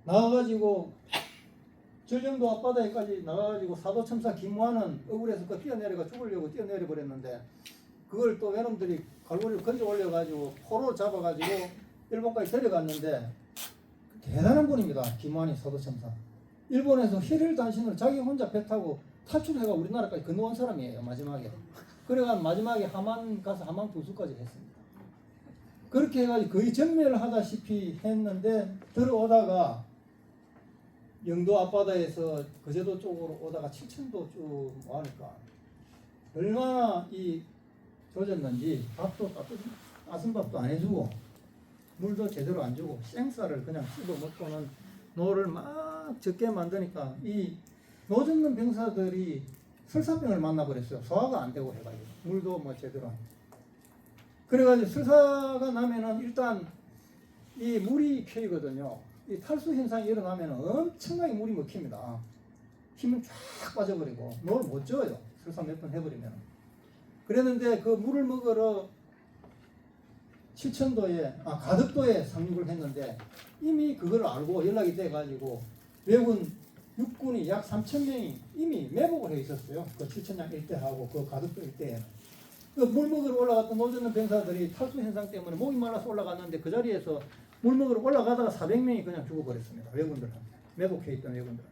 나와가지고 전령도 앞바다에까지 나와가지고 사도첨사 김무환은 억울해서 그 뛰어내려가 죽으려고 뛰어내려 버렸는데 그걸 또 외놈들이 갈고리를 건져 올려가지고 포로 잡아가지고 일본까지 데려갔는데 대단한 분입니다. 김무환이 사도첨사. 일본에서 힐일 단신을 자기 혼자 배 타고 탈출해가 우리나라까지 건너온 사람이에요. 마지막에. 그래가 마지막에 하만 가서 하만 부수까지 했습니다. 그렇게 해가지고 거의 전멸하다시피 했는데 들어오다가 영도 앞바다에서 거제도 쪽으로 오다가 칠천도 쭉 오니까 얼마나 이 조졌는지 밥도 따순밥도 안 해주고 물도 제대로 안 주고 생쌀을 그냥 씹어 먹고는 노를 막 적게 만드니까 이 노젓는 병사들이 설사병을 만나버렸어요. 소화가 안 되고 해가지고 물도 뭐 제대로 안. 그래가지고 설사가 나면은 일단 이 물이 패이거든요. 이 탈수 현상이 일어나면 엄청나게 물이 먹힙니다. 힘은 쫙 빠져버리고 노를 못 져요. 설사 몇 번 해버리면. 그랬는데 그 물을 먹으러 가덕도에 상륙을 했는데 이미 그걸 알고 연락이 돼가지고 외군 육군이 약 3,000명이 이미 매복을 해 있었어요. 그 칠천량 일대하고 그 가덕도 일대에는. 그 물 먹으러 올라갔던 노젓는 병사들이 탈수 현상 때문에 목이 말라서 올라갔는데 그 자리에서 물 먹으러 올라가다가 400명이 그냥 죽어버렸습니다. 외군들한테. 매복해 있던 외군들.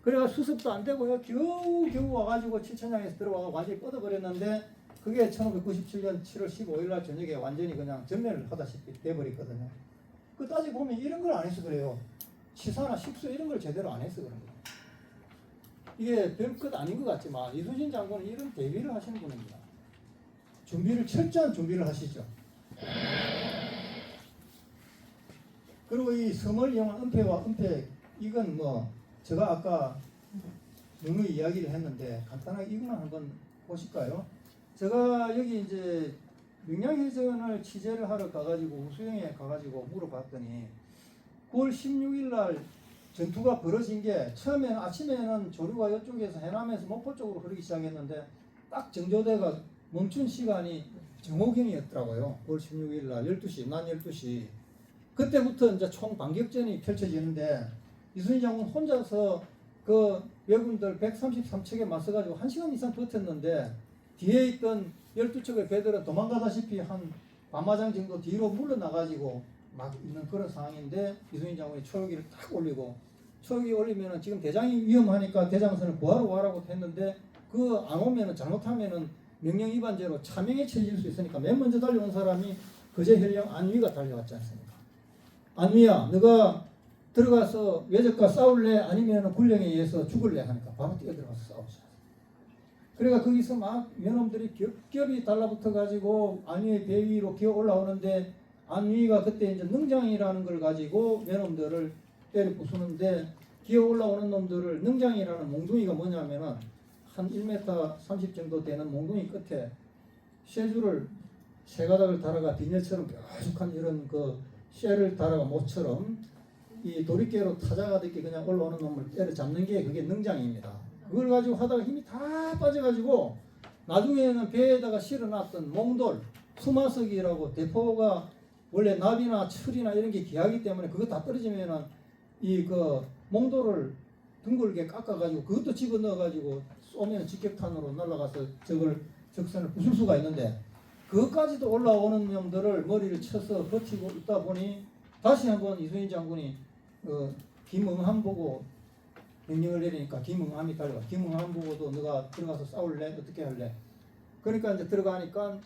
그래가 수습도 안 되고요. 겨우 와가지고 칠천량에서 들어와서 완전히 뻗어버렸는데 그게 1597년 7월 15일 날 저녁에 완전히 그냥 전멸을 하다시피 돼버렸거든요. 그 따지고 보면 이런 걸 안 해서 그래요. 치사나 식수 이런 걸 제대로 안 해서 그런 거예요. 이게 별것 아닌 것 같지만 이순신 장군은 이런 대비를 하시는 분입니다. 철저한 준비를 하시죠. 그리고 이 섬을 이용한 은폐와 은폐 이건 뭐 제가 아까 누누이 이야기를 했는데 간단하게 이것만 한번 보실까요? 제가 여기 이제 명량해전을 취재를 하러 가가지고 우수영에 가가지고 물어봤더니 9월 16일 날 전투가 벌어진 게 처음에는 아침에는 조류가 이쪽에서 해남에서 목포 쪽으로 흐르기 시작했는데 딱 정조대가 멈춘 시간이 정오경이었더라고요. 9월 16일 날 12시, 낮 12시. 그때부터 이제 총 반격전이 펼쳐지는데 이순신 장군 혼자서 그 왜군들 133척에 맞서가지고 1시간 이상 버텼는데 뒤에 있던 12척의 배들은 도망가다시피 한 반마장 정도 뒤로 물러나가지고 막 있는 그런 상황인데 이순신 장군이 초록이를 딱 올리고 초록이 올리면은 지금 대장이 위험하니까 대장선을 구하러 와라고 했는데 그 안 오면은 잘못하면은 명령 위반죄로 차명에 처해질 수 있으니까 맨 먼저 달려온 사람이 거제 현령 안위가 달려왔지 않습니까? 안위야, 너가 들어가서 외적과 싸울래? 아니면 군령에 의해서 죽을래? 하니까 바로 뛰어들어가서 싸우자. 그러니까 거기서 막 외놈들이 겹겹이 달라붙어가지고 안위의 배 위로 기어 올라오는데 안위가 그때 이제 능장이라는 걸 가지고 외놈들을 때려 부수는데 기어 올라오는 놈들을 능장이라는 몽둥이가 뭐냐면은 한 1m 30 정도 되는 몽둥이 끝에 쇠줄을 세 가닥을 달아가 비녀처럼 뾰족한 이런 그 쇠를 달아가 모처럼 이 도리깨로 타자가듯이 그냥 올라오는 놈을 때려 잡는 게 그게 능장입니다. 그걸 가지고 하다가 힘이 다 빠져가지고 나중에는 배에다가 실어놨던 몽돌, 수마석이라고 대포가 원래 납이나 철이나 이런 게 귀하기 때문에 그거 다 떨어지면은 이 그 몽돌을 둥글게 깎아가지고 그것도 집어넣어가지고 쏘면 직격탄으로 날아가서 적선을 부술 수가 있는데 그것까지도 올라오는 놈들을 머리를 쳐서 버티고 있다 보니 다시 한번 이순신 장군이 김응함 보고 명령을 내리니까 김응함이 달려와. 김응함 보고도 너가 들어가서 싸울래? 어떻게 할래? 그러니까 이제 들어가니까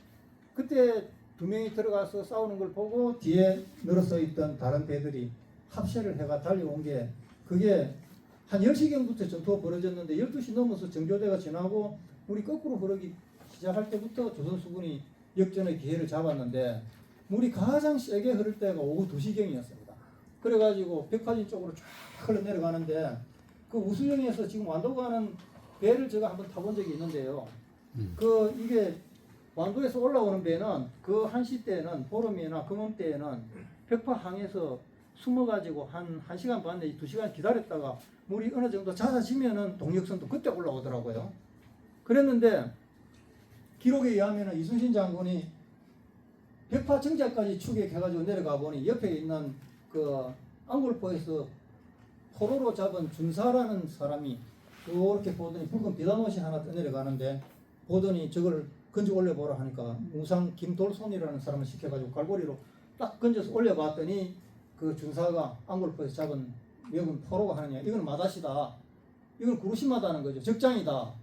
그때 두 명이 들어가서 싸우는 걸 보고 뒤에 늘어서 있던 다른 배들이 합세를 해가 달려온 게 그게 한 10시경부터 전투가 벌어졌는데 12시 넘어서 정조대가 지나고 물이 거꾸로 흐르기 시작할 때부터 조선수군이 역전의 기회를 잡았는데 물이 가장 세게 흐를 때가 오후 2시경이었습니다. 그래가지고 백화진 쪽으로 쫙 흘러내려가는데 그 우수영에서 지금 완도 가는 배를 제가 한번 타본 적이 있는데요. 이게 완도에서 올라오는 배는 그 한시 때는 보름이나 금음 때에는 백파항에서 숨어가지고 한 1시간 반 내지 2시간 기다렸다가 물이 어느 정도 잦아지면은 동력선도 그때 올라오더라고요. 그랬는데 기록에 의하면 이순신 장군이 벽파 정자까지 추격해가지고 내려가 보니 옆에 있는 그 앙골포에서 포로로 잡은 준사라는 사람이 그렇게 보더니 붉은 비단옷이 하나 내려가는데 보더니 저걸 건져 올려보라 하니까 무상 김돌손이라는 사람을 시켜가지고 갈고리로 딱 건져서 올려봤더니 그 준사가 앙골포에서 잡은 여군 포로가 하느냐, 이건 마다시다, 이건 구루시마다는 거죠, 적장이다.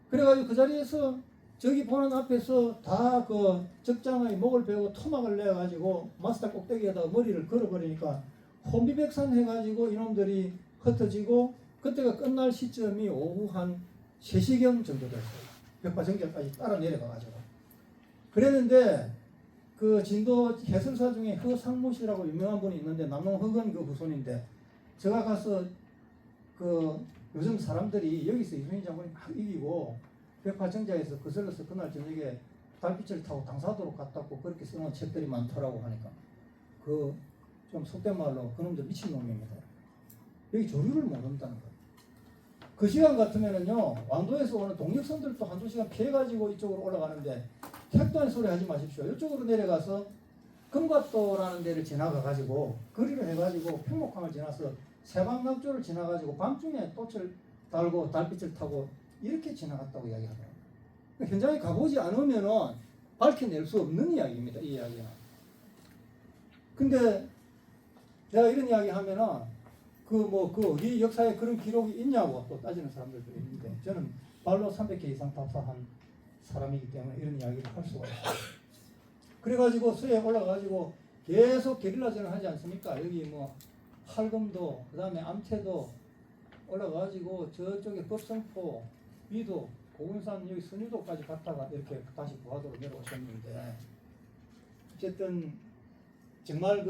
그래가지고 그 자리에서 저기 보는 앞에서 다 그 적장의 목을 베고 토막을 내가지고 마스터 꼭대기에다가 머리를 걸어버리니까 혼비백산 해가지고 이놈들이 흩어지고, 그때가 끝날 시점이 오후 한 3시경 정도 됐어요. 벽파정결까지 따라 내려가가지고. 그랬는데 그 진도 해설사 중에 허상무시라고 유명한 분이 있는데 남농허건 그 후손인데, 제가 가서 그 요즘 사람들이 여기서 이순신 장군이 막 이기고 벽파정자에서 거슬러서 그날 저녁에 달빛을 타고 당사도로 갔다고 그렇게 써놓은 책들이 많더라고 하니까, 그 좀 속된 말로 그놈들 미친놈입니다. 여기 조류를 모른다는 거예요. 그 시간 같으면은요, 왕도에서 오는 동력선들도 한두 시간 피해가지고 이쪽으로 올라가는데 택도 안 소리 하지 마십시오. 이쪽으로 내려가서 금갑도라는 데를 지나가가지고 거리를 해가지고 평목항을 지나서 세방낙조를 지나가지고 밤중에 돛을 달고 달빛을 타고 이렇게 지나갔다고 이야기하더라고요. 현장에 가보지 않으면은 밝혀낼 수 없는 이야기입니다, 이 이야기는. 근데 내가 이런 이야기 하면은 그 어디 역사에 그런 기록이 있냐고 또 따지는 사람들도 있는데, 저는 발로 300개 이상 답사한 사람이기 때문에 이런 이야기를 할 수가 있어요. 그래가지고 서해 올라가가지고 계속 게릴라전을 하지 않습니까? 여기 뭐 할금도, 그 다음에 암태도 올라가가지고 저쪽에 법성포, 위도, 고군산, 여기 선유도까지 갔다가 이렇게 다시 부하도로 내려오셨는데, 어쨌든 정말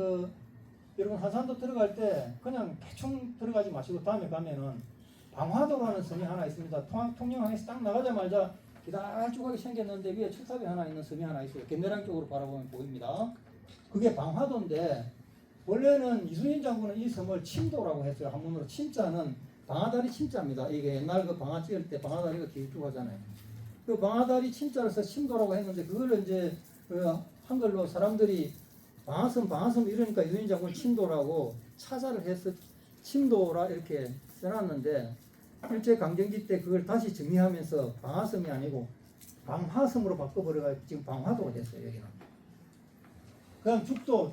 여러분 한산도 들어갈 때 그냥 대충 들어가지 마시고 다음에 가면은 방화도라는 섬이 하나 있습니다. 통영항에서 딱 나가자마자 기다쭉하게 생겼는데 위에 철탑이 하나 있는 섬이 하나 있어요. 갯내랑 쪽으로 바라보면 보입니다. 그게 방화도인데, 원래는 이순신 장군은 이 섬을 침도라고 했어요. 한문으로 침자는 방아다리 침자입니다. 이게 옛날 그 방아 찌을 때 방아다리가 길쭉하잖아요. 그 방아다리 침자를 써 침도라고 했는데, 그걸 이제 한글로 사람들이 방아섬 이러니까 이순신 장군 침도라고 차자를 해서 침도라 이렇게 써놨는데, 일제 강점기 때 그걸 다시 정리하면서 방아섬이 아니고 방화섬으로 바꿔버려가지고 지금 방화도가 됐어요, 여기는. 그 다음 죽도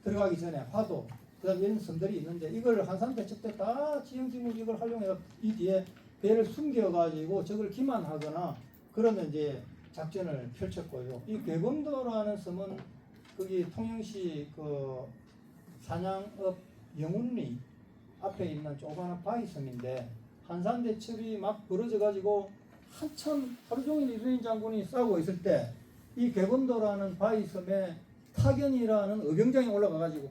들어가기 전에 화도, 그 다음 이런 섬들이 있는데, 이걸 한산 대첩 때 다 지형지물 이걸 활용해서 이 뒤에 배를 숨겨가지고 적을 기만하거나 그러면 이제 작전을 펼쳤고요. 이 괴범도라는 섬은 거기 통영시 그 산양읍 영운리 앞에 있는 조그마한 바위섬인데, 한산 대첩이 막 벌어져 가지고 한참 하루 종일 이순신 장군이 싸우고 있을 때 이 괴범도라는 바위섬에 타견이라는 의병장이 올라가 가지고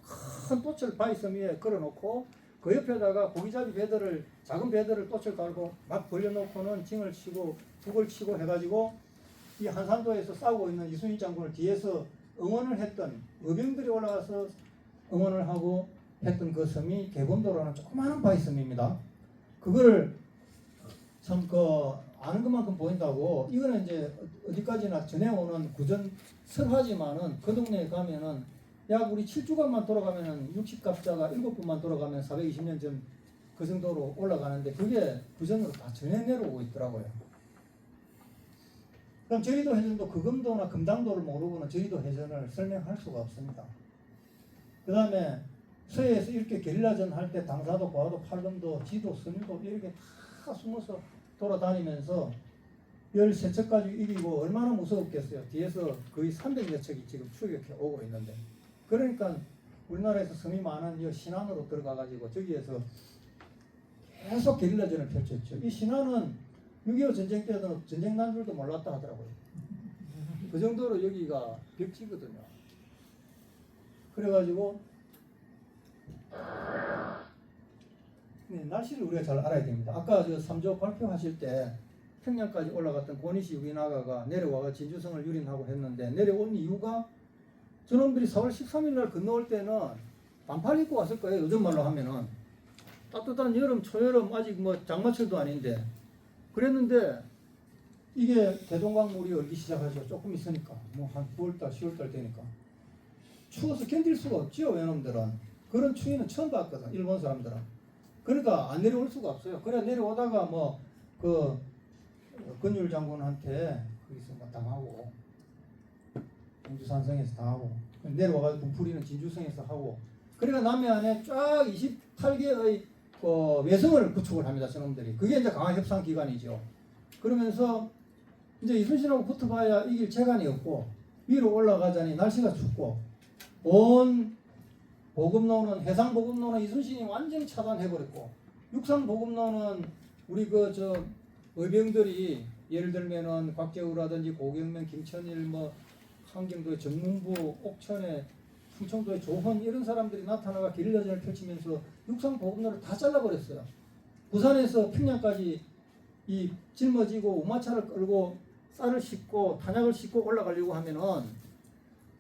큰 돛을 바위섬 위에 걸어놓고 그 옆에다가 고기잡이 배들을, 작은 배들을 돛을 깔고 막 벌려놓고는 징을 치고 북을 치고 해가지고 이 한산도에서 싸우고 있는 이순신 장군을 뒤에서 응원을 했던 의병들이 올라가서 응원을 하고 했던 그 섬이 개범도라는 조그마한 바위섬입니다. 그거를 참 아는 것만큼 보인다고, 이거는 이제 어디까지나 전해오는 구전 설화지만은 그 동네에 가면은 약 우리 7주간만 돌아가면은 60갑자가 7분만 돌아가면 420년 전 그 정도로 올라가는데, 그게 구전으로 다 전해 내려오고 있더라고요. 그럼 제주도 해전도 거금도나 금당도를 모르고는 제주도 해전을 설명할 수가 없습니다. 그 다음에 서해에서 이렇게 게릴라전 할 때 당사도, 고화도, 팔금도, 지도, 선유도 이렇게 다 숨어서 돌아다니면서 13척까지 이기고 얼마나 무서웠겠어요. 뒤에서 거의 300여 척이 지금 추격해 오고 있는데, 그러니까 우리나라에서 섬이 많은 이 신안으로 들어가가지고 저기에서 계속 게릴라전을 펼쳤죠. 이 신안은 6.25 전쟁 때도 전쟁 난 줄도 몰랐다 하더라고요. 그 정도로 여기가 벽지거든요. 그래가지고 네, 날씨를 우리가 잘 알아야 됩니다. 아까 저 3조 발표하실 때 평양까지 올라갔던 고니시 유기나가가 내려와가 진주성을 유린하고 했는데, 내려온 이유가 저놈들이 4월 13일 날 건너올 때는 반팔 입고 왔을 거예요. 요즘 말로 하면은 따뜻한 여름, 초여름 아직 뭐 장마철도 아닌데 그랬는데 이게 대동강물이 얼기 시작하죠. 조금 있으니까 뭐 한 9월달, 10월달 되니까 추워서 견딜 수가 없지요. 외놈들은 그런 추위는 처음 봤거든. 일본 사람들은. 그러니까 안 내려올 수가 없어요. 그래 내려오다가 뭐 그 근율 장군한테 거기서 뭐 당하고 공주산성에서 당하고 내려와가지고 분풀이는 진주성에서 하고 그러니까 남해안에 쫙 28개의 외성을 구축을 합니다. 저놈들이. 그게 이제 강화협상 기간이죠. 그러면서 이제 이순신하고 붙어봐야 이길 재간이 없고 위로 올라가자니 날씨가 춥고 온 보급로는 해상 보급로는 이순신이 완전히 차단해버렸고 육상 보급로는 우리 의병들이 예를 들면은 곽재우라든지 고경면, 김천일, 뭐 한경도의 정문부, 옥천에 충청도의 조헌 이런 사람들이 나타나가 게릴라전을 펼치면서 육상 보급로를 다 잘라버렸어요. 부산에서 평양까지 이 짊어지고 우마차를 끌고 쌀을 싣고 탄약을 싣고 올라가려고 하면은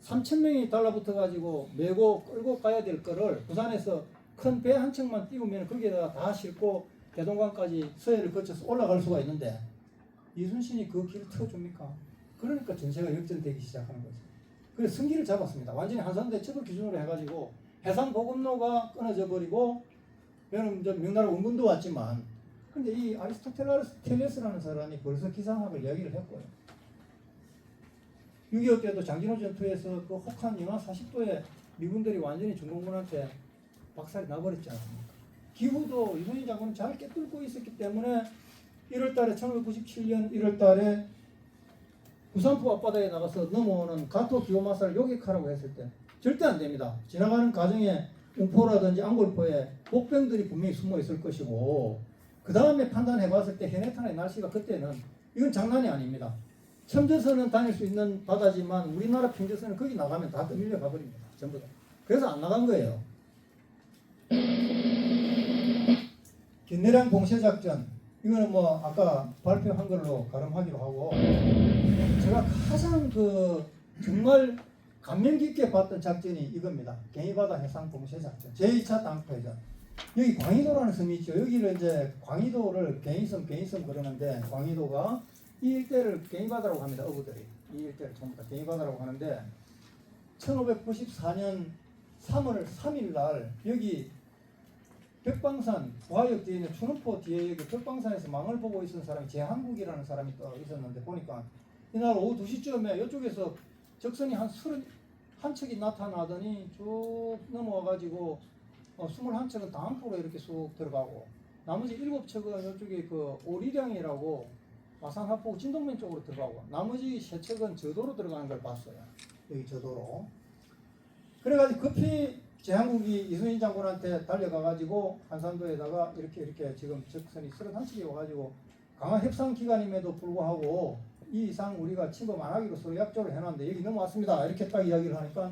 3,000명이 달라붙어가지고 메고 끌고 가야 될 거를 부산에서 큰 배 한 척만 띄우면 거기에다가 다 싣고 대동강까지 서해를 거쳐서 올라갈 수가 있는데 이순신이 그 길을 틀어줍니까? 그러니까 전세가 역전되기 시작하는 거죠. 그래서 승기를 잡았습니다. 완전히 한산대첩을 기준으로 해가지고 해상 보급로가 끊어져 버리고 여러분 명나라 원군도 왔지만 근데 이 아리스토텔레스라는 사람이 벌써 기상학을 이야기를 했고요. 6.25 때도 장진호 전투에서 그 혹한 영하 40도에 미군들이 완전히 중공군한테 박살이 나버렸지 않습니까? 기후도 이순신 장군은 잘 꿰뚫고 있었기 때문에 1월달에 1997년 1월달에 부산포 앞바다에 나가서 넘어오는 가토 기호마사를 요격하라고 했을 때 절대 안 됩니다. 지나가는 과정에 웅포라든지 앙골포에 복병들이 분명히 숨어 있을 것이고 그 다음에 판단해 봤을 때 해내탄의 날씨가 그때는 이건 장난이 아닙니다. 첨저선은 다닐 수 있는 바다지만 우리나라 평저선은 거기 나가면 다 떠밀려 가버립니다. 전부 다. 그래서 안 나간 거예요. 견내량 봉쇄작전 이거는 뭐 아까 발표한 걸로 가름하기로 하고 제가 가장 정말 감명 깊게 봤던 작전이 이겁니다. 갱이바다 해상 봉쇄작전 제2차 당포해전. 여기 광희도라는 섬이 있죠. 여기를 이제 광희도를 갱이섬 그러는데 광희도가 이 일대를 갱이바다라고 합니다. 어부들이 이 일대를 전부 다 갱이바다라고 하는데 1594년 3월 3일 날 여기 벽방산 부하역 뒤에 있는 추능포 뒤에 여기 벽방산에서 망을 보고 있었던 사람이 제한국이라는 사람이 또 있었는데 보니까 이날 오후 2시쯤에 이쪽에서 적선이 한 31척이 나타나더니 쭉 넘어와가지고 21척은 다음포로 이렇게 쑥 들어가고 나머지 7척은 이쪽에 오리량이라고 마산하포 진동면 쪽으로 들어가고 나머지 3척은 저도로 들어가는 걸 봤어요. 여기 저도로. 그래가지고 급히 제한국이 이순신 장군한테 달려가가지고 한산도에다가 이렇게 지금 적선이 31척이 와가지고 강화 협상 기간임에도 불구하고 이 이상 우리가 침범 안 하기로 서로 약조를 해놨는데 여기 넘어왔습니다. 이렇게 딱 이야기를 하니까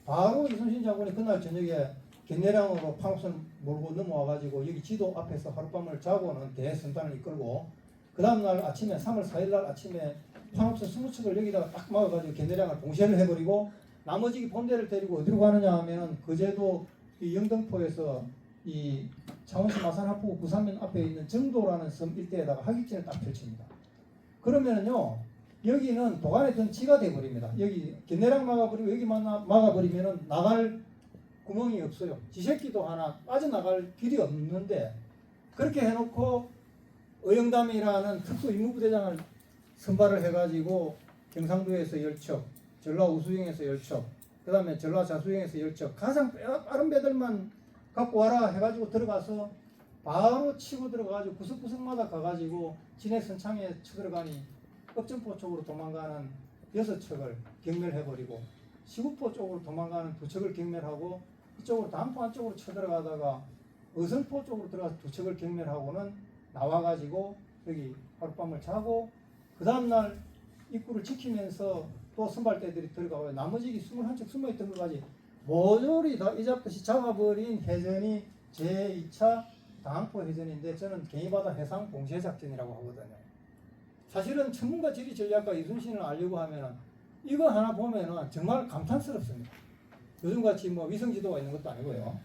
바로 이순신 장군이 그날 저녁에 견내량으로 판옥선 몰고 넘어와가지고 여기 지도 앞에서 하룻밤을 자고는 대선단을 이끌고 그 다음날 아침에 3월 4일날 아침에 판옥선 20척을 여기다가 딱 막아가지고 견내량을 봉쇄를 해버리고 나머지 본대를 데리고 어디로 가느냐 하면은 그제도 이 영등포에서 이 창원시 마산하포구 부산면 앞에 있는 정도라는 섬 일대에다가 하객진을 딱 펼칩니다. 그러면은요 여기는 도간의 던지가 돼버립니다. 여기 견내량 막아버리고 여기 막아버리면은 나갈 구멍이 없어요. 지새끼도 하나 빠져나갈 길이 없는데 그렇게 해놓고 의영담이라는 특수 임무부대장을 선발을 해가지고 경상도에서 10척 전라 우수영에서 10척 그 다음에 전라 자수영에서 10척 가장 빠른 배들만 갖고 와라 해가지고 들어가서 바로 치고 들어가가지고 구석구석마다 가가지고 진해 선창에 쳐들어가니 읍전포 쪽으로 도망가는 6척을 경멸해버리고 시구포 쪽으로 도망가는 2척을 경멸하고 이쪽으로 단포 안쪽으로 쳐들어가다가 어선포 쪽으로 들어가서 2척을 경멸하고는 나와가지고 여기 하룻밤을 자고 그 다음날 입구를 지키면서 또 선발대들이 들어가고 나머지 21척 숨어있던 것까지 모조리 다 이잡듯이 잡아버린 해전이 제2차 당포 해전인데 저는 갱이바다 해상 봉쇄작전이라고 하거든요. 사실은 천문과 지리 전략가 이순신을 알려고 하면은 이거 하나 보면은 정말 감탄스럽습니다. 요즘같이 뭐 위성지도가 있는 것도 아니고요.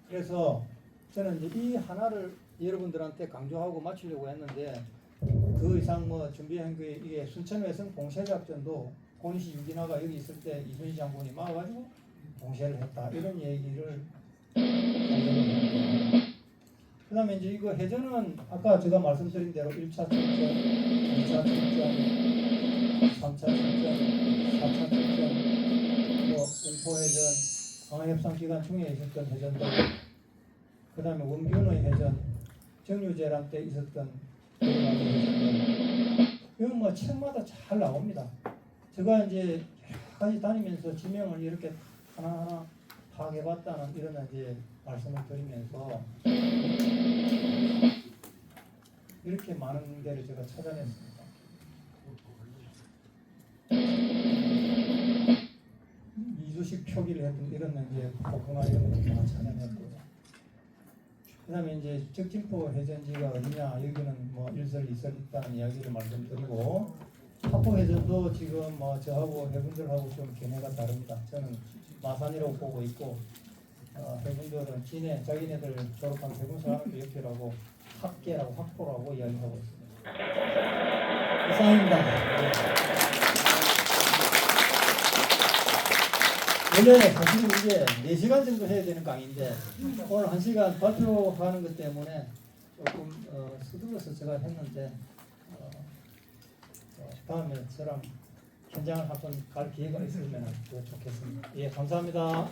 그래서 저는 이제 이 하나를 여러분들한테 강조하고 마치려고 했는데 그 이상 뭐 준비한 게 이게 순천외성 봉쇄작전도 고니시 유기나가 여기 있을 때 이순신 장군이 막아가지고 봉쇄를 했다 이런 얘기를 그 다음에 이제 이거 해전은 아까 제가 말씀드린 대로 1차 출전, 2차 출전, 3차 출전, 4차 출전, 뭐 공포해전, 강화협상 기간 중에 있었던 해전들, 그 다음에 원균의 해전, 정유재란 때 있었던 여러 가지 해전들, 이건 뭐 책마다 잘 나옵니다. 제가 이제 여러 가지 다니면서 지명을 이렇게 하나하나 파악해봤다는 이런 이제 말씀을 드리면서 이렇게 많은 데를 제가 찾아냈습니다. 이주식 표기를 했던 이런 이제 복숭아 이런 것도 다 찾아냈고요. 그 다음에 이제 적진포 해전지가 어디냐, 여기는 뭐 1설, 2설 있다는 이야기를 말씀드리고, 합포 해전도 지금 뭐 저하고 해군들하고 좀 견해가 다릅니다. 저는 마산이라고 보고 있고, 해군들은 진해, 자기네들 졸업한 해군사관학교협회라고 학계라고 학포라고 이야기하고 있습니다. 이상입니다. 원래 사실은 이게 4시간 정도 해야 되는 강의인데 오늘 1시간 발표하는 것 때문에 조금 서둘러서 제가 했는데 다음에 저랑 현장을 한번 갈 기회가 있으면 더 좋겠습니다. 예, 감사합니다.